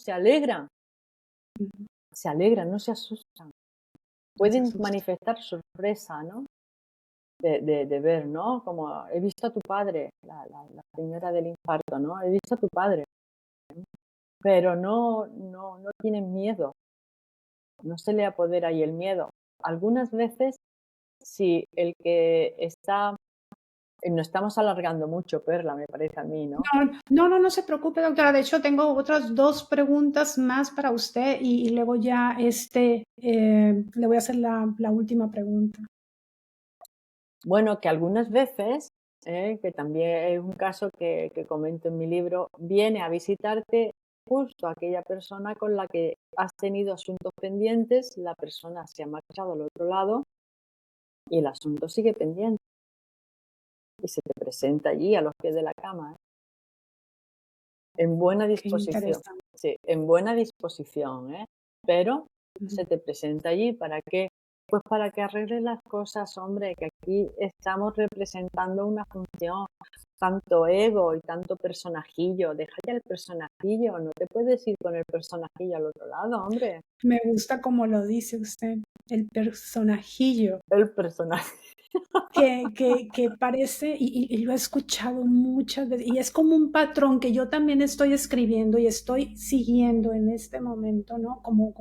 no se asustan. no se Pueden asuste. manifestar sorpresa, ¿no? De ver, ¿no? Como he visto a tu padre, la señora del infarto, ¿no? He visto a tu padre, pero no tienen miedo, no se le apodera ahí el miedo. Algunas veces, si el que está no estamos alargando mucho, Perla, me parece a mí, ¿no? No se preocupe, doctora. De hecho, tengo otras 2 preguntas más para usted y luego ya, le voy a hacer la última pregunta. Bueno, que algunas veces, que también es un caso que comento en mi libro, viene a visitarte justo aquella persona con la que has tenido asuntos pendientes, la persona se ha marchado al otro lado y el asunto sigue pendiente y se te presenta allí a los pies de la cama, ¿eh? En buena Qué disposición, interesante. sí, en buena disposición, ¿eh? Pero Ujú. se te presenta allí, ¿para qué? Pues para que arregles las cosas, hombre, que aquí estamos representando una función, tanto ego y tanto personajillo. Deja ya el personajillo, no te puedes ir con el personajillo al otro lado, hombre. Me gusta como lo dice usted, el personajillo. El personaje. Que parece, y lo he escuchado muchas veces, y es como un patrón que yo también estoy escribiendo y estoy siguiendo en este momento, ¿no? Como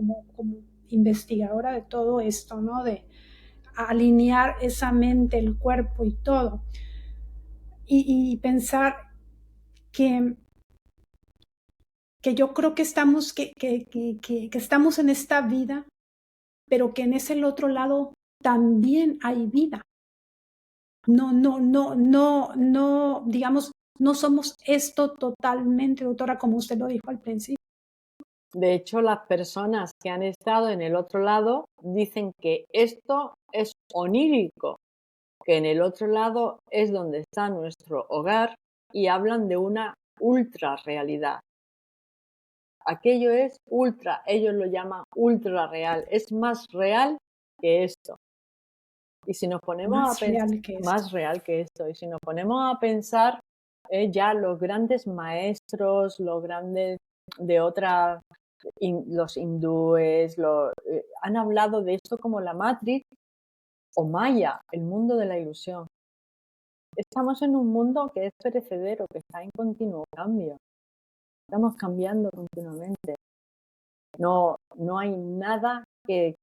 investigadora de todo esto, ¿no? De alinear esa mente, el cuerpo y todo. Y pensar que, que yo creo que que estamos en esta vida, pero que en ese otro lado también hay vida. Digamos, no somos esto totalmente, doctora, como usted lo dijo al principio. De hecho, las personas que han estado en el otro lado dicen que esto es onírico, que en el otro lado es donde está nuestro hogar y hablan de una ultra realidad. Aquello es ultra, ellos lo llaman ultra real, es más real que esto. Y si nos ponemos a Más pensar, real que esto. más real que esto, y si nos ponemos a pensar, ya los grandes maestros, los grandes de otras, los hindúes, han hablado de esto como la Matrix o Maya, el mundo de la ilusión. Estamos en un mundo que es perecedero, que está en continuo cambio. Estamos cambiando continuamente. No hay nada que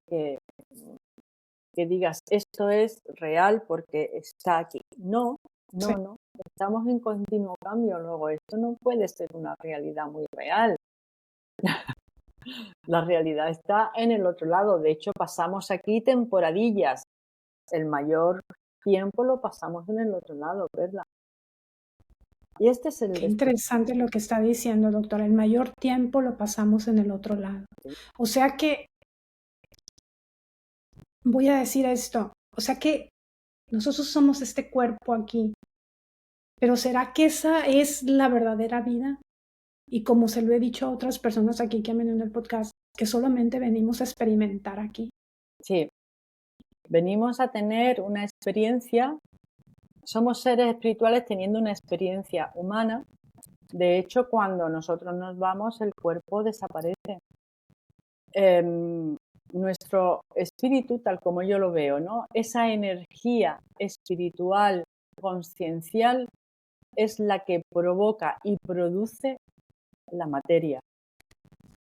digas esto es real porque está aquí. No, Sí, no, no. Estamos en continuo cambio. Luego, esto no puede ser una realidad muy real. La realidad está en el otro lado. De hecho, pasamos aquí temporadillas. El mayor tiempo lo pasamos en el otro lado, ¿verdad? Y este es el qué destino. interesante lo que está diciendo, doctora. El mayor tiempo lo pasamos en el otro lado. O sea que, voy a decir esto, o sea que nosotros somos este cuerpo aquí, pero ¿será que esa es la verdadera vida? Y como se lo he dicho a otras personas aquí que han venido en el podcast, que solamente venimos a experimentar aquí. Sí, Venimos a tener una experiencia, somos seres espirituales teniendo una experiencia humana. De hecho, cuando nosotros nos vamos, el cuerpo desaparece. Nuestro espíritu, tal como yo lo veo, ¿no? Esa energía espiritual, consciencial, es la que provoca y produce la materia.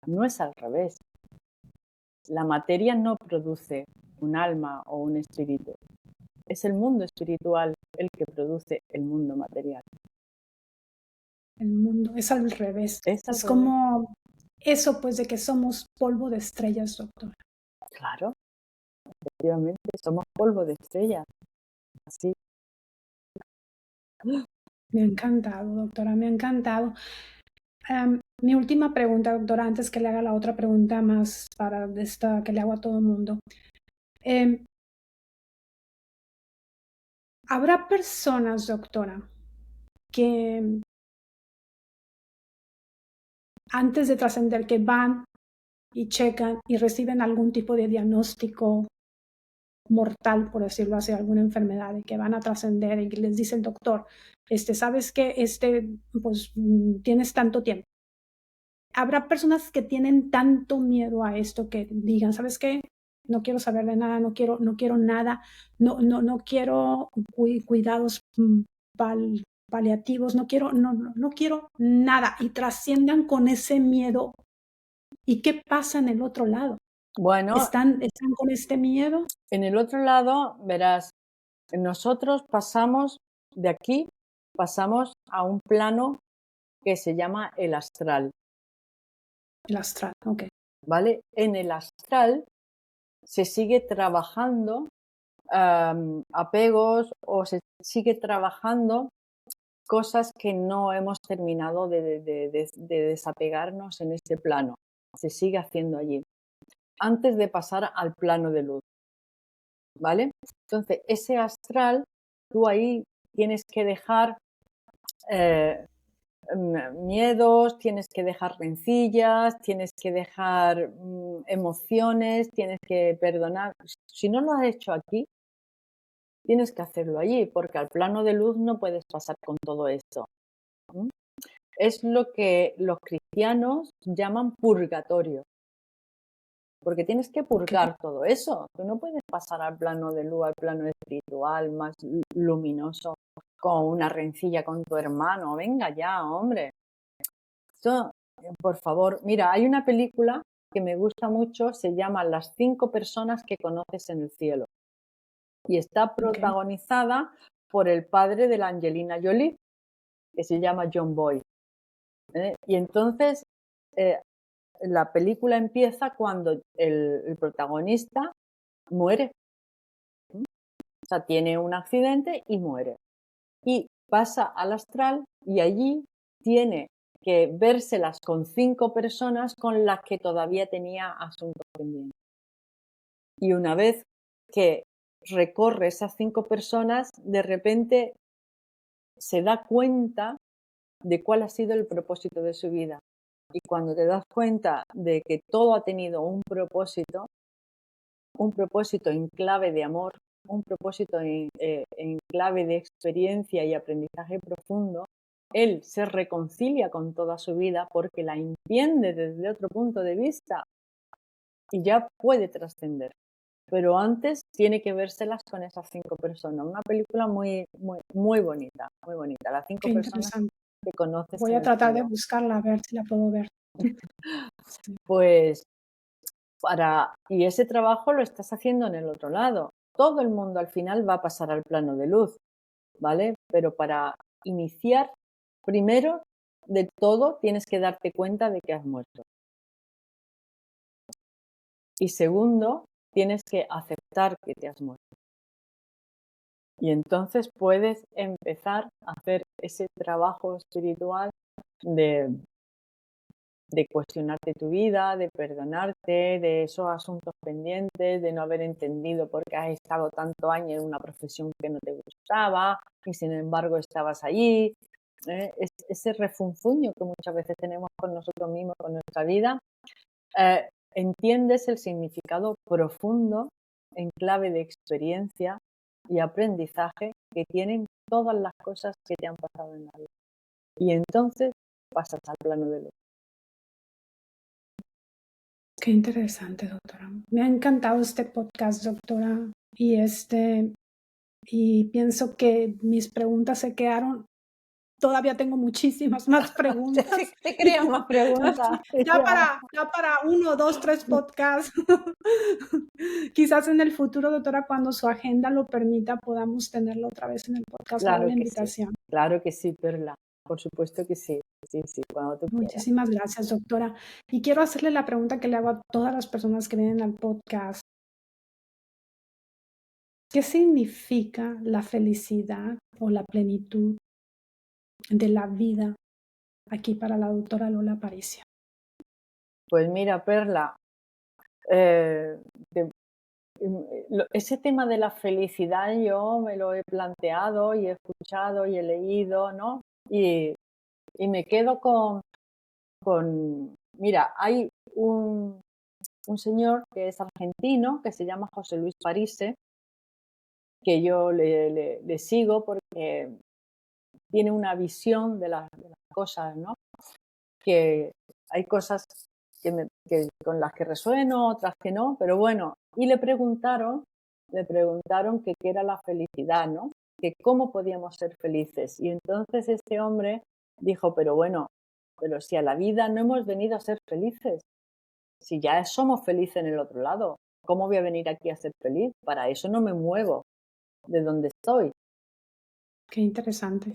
No es al revés. La materia no produce un alma o un espíritu. Es el mundo espiritual el que produce el mundo material. El mundo es al revés. Es al Es revés. como eso, pues, de que somos polvo de estrellas, doctora. Claro, efectivamente, somos polvo de estrellas. Así. Me ha encantado, doctora, me ha encantado. Mi última pregunta, doctora, antes que le haga la otra pregunta más para esta que le hago a todo el mundo. ¿Habrá personas, doctora, que antes de trascender, que van y checan y reciben algún tipo de diagnóstico mortal, por decirlo así, alguna enfermedad y que van a trascender y que les dice el doctor, sabes que pues tienes tanto tiempo? Habrá personas que tienen tanto miedo a esto que digan, ¿sabes qué? No quiero saber de nada, no quiero nada, no quiero cuidados paliativos, no quiero nada, y trasciendan con ese miedo. ¿Y qué pasa en el otro lado? Bueno, ¿Están con este miedo? en el otro lado, verás, nosotros pasamos de aquí, pasamos a un plano que se llama el astral, El astral, okey. ¿vale? En el astral se sigue trabajando apegos o se sigue trabajando cosas que no hemos terminado de desapegarnos en este plano. Se sigue haciendo allí, antes de pasar al plano de luz, ¿vale? Entonces, ese astral, tú ahí tienes que dejar miedos, tienes que dejar rencillas, tienes que dejar emociones, tienes que perdonar. Si no lo has hecho aquí, tienes que hacerlo allí, porque al plano de luz no puedes pasar con todo esto. Es lo que los cristianos llaman purgatorio, porque tienes que Okey. purgar todo eso. Tú no puedes pasar al plano de luz, al plano espiritual más luminoso, con una rencilla con tu hermano. Venga ya, hombre. Esto, por favor, mira, hay una película que me gusta mucho, se llama Las 5 personas que conoces en el cielo. Y está Okey. protagonizada por el padre de la Angelina Jolie, que se llama John Boy. Y entonces la película empieza cuando el protagonista muere. O sea, tiene un accidente y muere. Y pasa al astral y allí tiene que vérselas con 5 personas con las que todavía tenía asuntos pendientes. Y una vez que recorre esas 5 personas, de repente se da cuenta de cuál ha sido el propósito de su vida. Y cuando te das cuenta de que todo ha tenido un propósito en clave de amor, un propósito en clave de experiencia y aprendizaje profundo, él se reconcilia con toda su vida porque la entiende desde otro punto de vista y ya puede trascender. Pero antes tiene que vérselas con esas 5 personas. Una película muy, muy, muy bonita, muy bonita. Las 5 Qué personas interesante. que conoces Voy en a el tratar de cielo. buscarla, a ver si la puedo ver. Sí. Pues y ese trabajo lo estás haciendo en el otro lado. Todo el mundo al final va a pasar al plano de luz, ¿vale? Pero para iniciar, primero de todo tienes que darte cuenta de que has muerto. Y segundo, tienes que aceptar que te has muerto. Y entonces puedes empezar a hacer ese trabajo espiritual de cuestionarte tu vida, de perdonarte, de esos asuntos pendientes, de no haber entendido por qué has estado tanto años en una profesión que no te gustaba y sin embargo estabas allí. Ese refunfuño que muchas veces tenemos con nosotros mismos, con nuestra vida, entiendes el significado profundo en clave de experiencia y aprendizaje que tienen todas las cosas que te han pasado en la vida. Y entonces pasas al plano de luz. Qué interesante, doctora. Me ha encantado este podcast, doctora. Y pienso que mis preguntas se quedaron. Todavía tengo muchísimas más preguntas. Te crean más preguntas. Ya para 1, 2, 3 podcasts. Quizás en el futuro, doctora, cuando su agenda lo permita, podamos tenerlo otra vez en el podcast. Le hago Claro la que sí, invitación. claro que sí, Perla. Por supuesto que sí. Sí, cuando tú quieras. Muchísimas gracias, doctora. Y quiero hacerle la pregunta que le hago a todas las personas que vienen al podcast. ¿Qué significa la felicidad o la plenitud de la vida aquí para la doctora Lola Aparicio? Pues mira, Perla, ese tema de la felicidad yo me lo he planteado y he escuchado y he leído, ¿no? Y me quedo mira, hay un señor que es argentino, que se llama José Luis Parise, que yo le sigo porque tiene una visión de las cosas, ¿no? Que hay cosas con las que resueno, otras que no, pero bueno, y le preguntaron que qué era la felicidad, ¿no? Que cómo podíamos ser felices. Y entonces este hombre dijo, pero bueno, pero si a la vida no hemos venido a ser felices, si ya somos felices en el otro lado, ¿cómo voy a venir aquí a ser feliz? Para eso no me muevo de donde estoy. Qué interesante.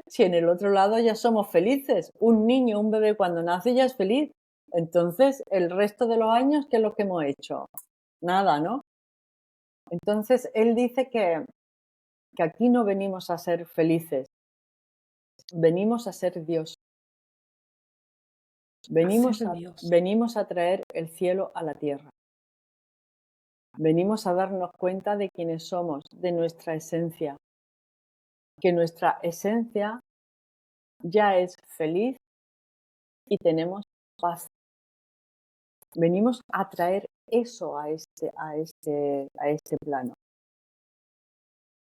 Si en el otro lado ya somos felices, un niño, un bebé cuando nace ya es feliz. Entonces, el resto de los años, ¿qué es lo que hemos hecho? Nada, ¿no? Entonces, él dice que aquí no venimos a ser felices, venimos a ser Dios. Dios. Venimos a traer el cielo a la tierra. Venimos a darnos cuenta de quiénes somos, de nuestra esencia. Que nuestra esencia ya es feliz y tenemos paz. Venimos a traer eso a este plano.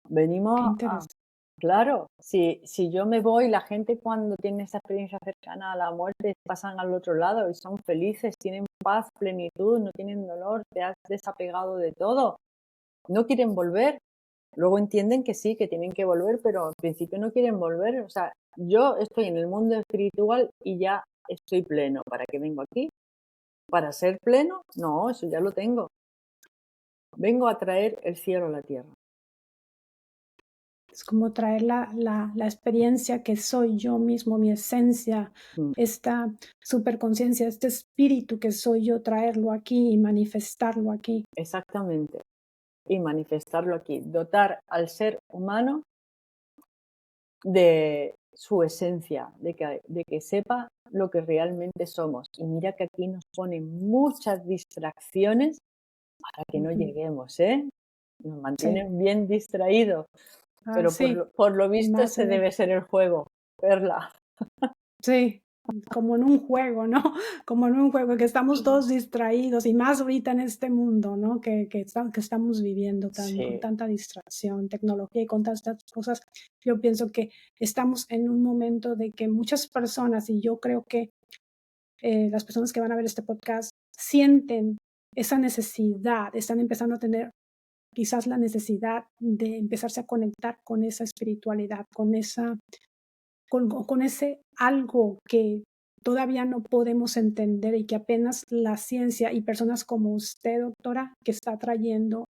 Qué Venimos a, interesante. claro, si yo me voy, la gente cuando tiene esa experiencia cercana a la muerte pasan al otro lado y son felices, tienen paz, plenitud, no tienen dolor, te has desapegado de todo, no quieren volver. Luego entienden que sí, que tienen que volver, pero al principio no quieren volver. O sea, yo estoy en el mundo espiritual y ya estoy pleno. ¿Para qué vengo aquí? ¿Para ser pleno? No, eso ya lo tengo. Vengo a traer el cielo a la tierra. Es como traer la experiencia que soy yo mismo, mi esencia, esta superconciencia, este espíritu que soy yo, traerlo aquí y manifestarlo aquí. Exactamente. Y manifestarlo aquí. Dotar al ser humano de su esencia, de que sepa lo que realmente somos. Y mira que aquí nos ponen muchas distracciones para que no lleguemos, ¿eh? Nos mantienen bien distraídos. Pero Sí, por lo y visto más ese debe ser el juego, Perla. sí, como en un juego, ¿no? Como en un juego que estamos todos distraídos y más ahorita en este mundo, ¿no? Que estamos viviendo con Sí, tanta distracción, tecnología y con tantas cosas. Yo pienso que estamos en un momento de que muchas personas, y yo creo que las personas que van a ver este podcast sienten esa necesidad, están empezando a tener quizás la necesidad de empezarse a conectar con esa espiritualidad, con ese algo que todavía no podemos entender y que apenas la ciencia y personas como usted, doctora, que está trayendo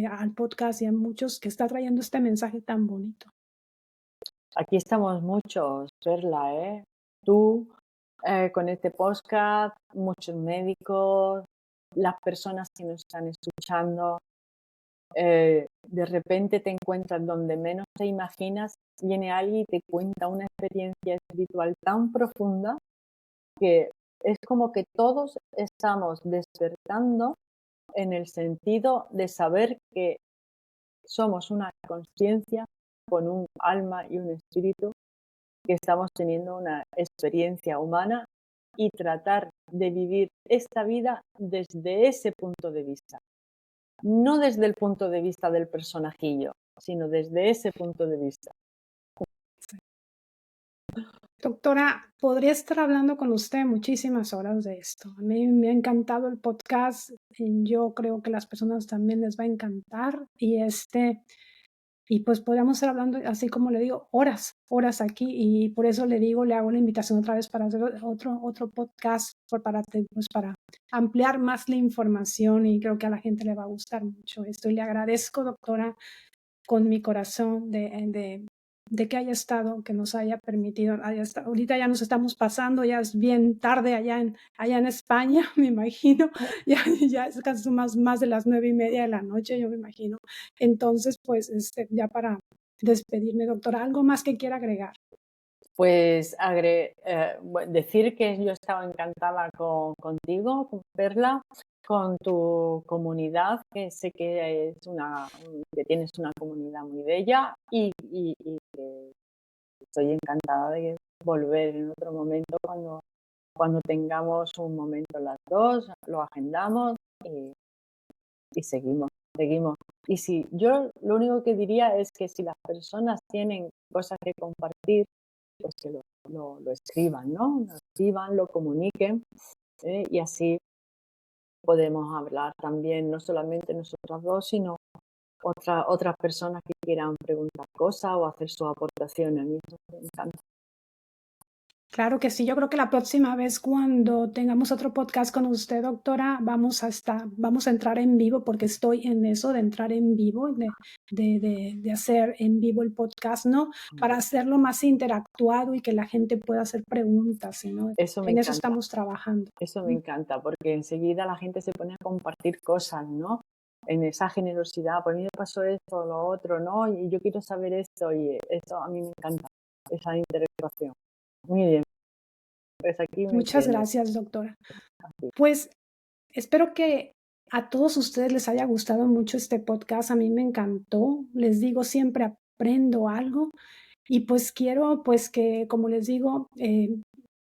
al podcast y a muchos, que está trayendo este mensaje tan bonito. aquí estamos muchos, Perla, ¿eh? Tú, con este podcast, muchos médicos, las personas que nos están escuchando, de repente te encuentras donde menos te imaginas, viene alguien y te cuenta una experiencia espiritual tan profunda que es como que todos estamos despertando en el sentido de saber que somos una conciencia con un alma y un espíritu, que estamos teniendo una experiencia humana y tratar de vivir esta vida desde ese punto de vista. no desde el punto de vista del personajillo, sino desde ese punto de vista. Doctora, podría estar hablando con usted muchísimas horas de esto. A mí me ha encantado el podcast. Yo creo que las personas también les va a encantar. Y pues podríamos estar hablando, así como le digo, horas aquí. Y por eso le digo, le hago la invitación otra vez para hacer otro podcast, para ampliar más la información. Y creo que a la gente le va a gustar mucho esto. Y le agradezco, doctora, con mi corazón de que haya estado, que nos haya permitido, ahorita ya nos estamos pasando, ya es bien tarde allá en España, me imagino, ya es casi más de las 9:30 de la noche, yo me imagino. Entonces, pues, ya para despedirme, doctora, ¿algo más que quiera agregar? Pues decir que yo estaba encantada contigo, con Perla, con tu comunidad, que sé que que tienes una comunidad muy bella y que estoy encantada de volver en otro momento cuando tengamos un momento las dos, lo agendamos y seguimos. Y si yo lo único que diría es que si las personas tienen cosas que compartir, pues que lo escriban, ¿no? Lo escriban, lo comuniquen, y así podemos hablar también, no solamente nosotras dos, sino otras personas que quieran preguntar cosas o hacer sus aportaciones. A mí eso me encanta. Claro que sí, yo creo que la próxima vez cuando tengamos otro podcast con usted, doctora, vamos a entrar en vivo, porque estoy en eso de entrar en vivo, de hacer en vivo el podcast, ¿no? Para hacerlo más interactuado y que la gente pueda hacer preguntas, ¿no? Eso me En eso encanta. estamos trabajando. Eso me encanta, porque enseguida la gente se pone a compartir cosas, ¿no? En esa generosidad, pues a mí me pasó esto, lo otro, ¿no? Y yo quiero saber esto, y eso a mí me encanta, esa interactuación. Muy bien, pues aquí me Muchas entiendes. gracias, doctora. Pues espero que a todos ustedes les haya gustado mucho este podcast. A mí me encantó. Les digo, siempre aprendo algo. Y pues quiero, pues que, como les digo,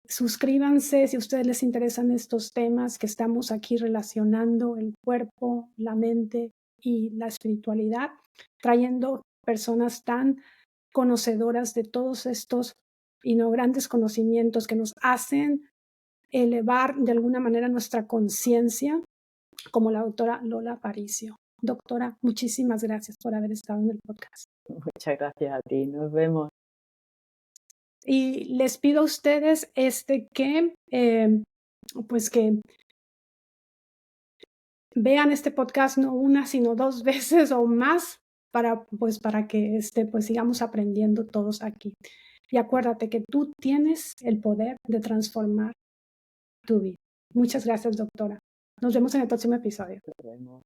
suscríbanse si a ustedes les interesan estos temas que estamos aquí relacionando el cuerpo, la mente y la espiritualidad, trayendo personas tan conocedoras de todos estos y no grandes conocimientos que nos hacen elevar de alguna manera nuestra conciencia, como la doctora Lola Aparicio. Doctora, muchísimas gracias por haber estado en el podcast. Muchas gracias a ti, nos vemos. Y les pido a ustedes pues que vean este podcast no una, sino 2 veces o más para que pues sigamos aprendiendo todos aquí. Y acuérdate que tú tienes el poder de transformar tu vida. Muchas gracias, doctora. Nos vemos en el próximo episodio. Nos vemos.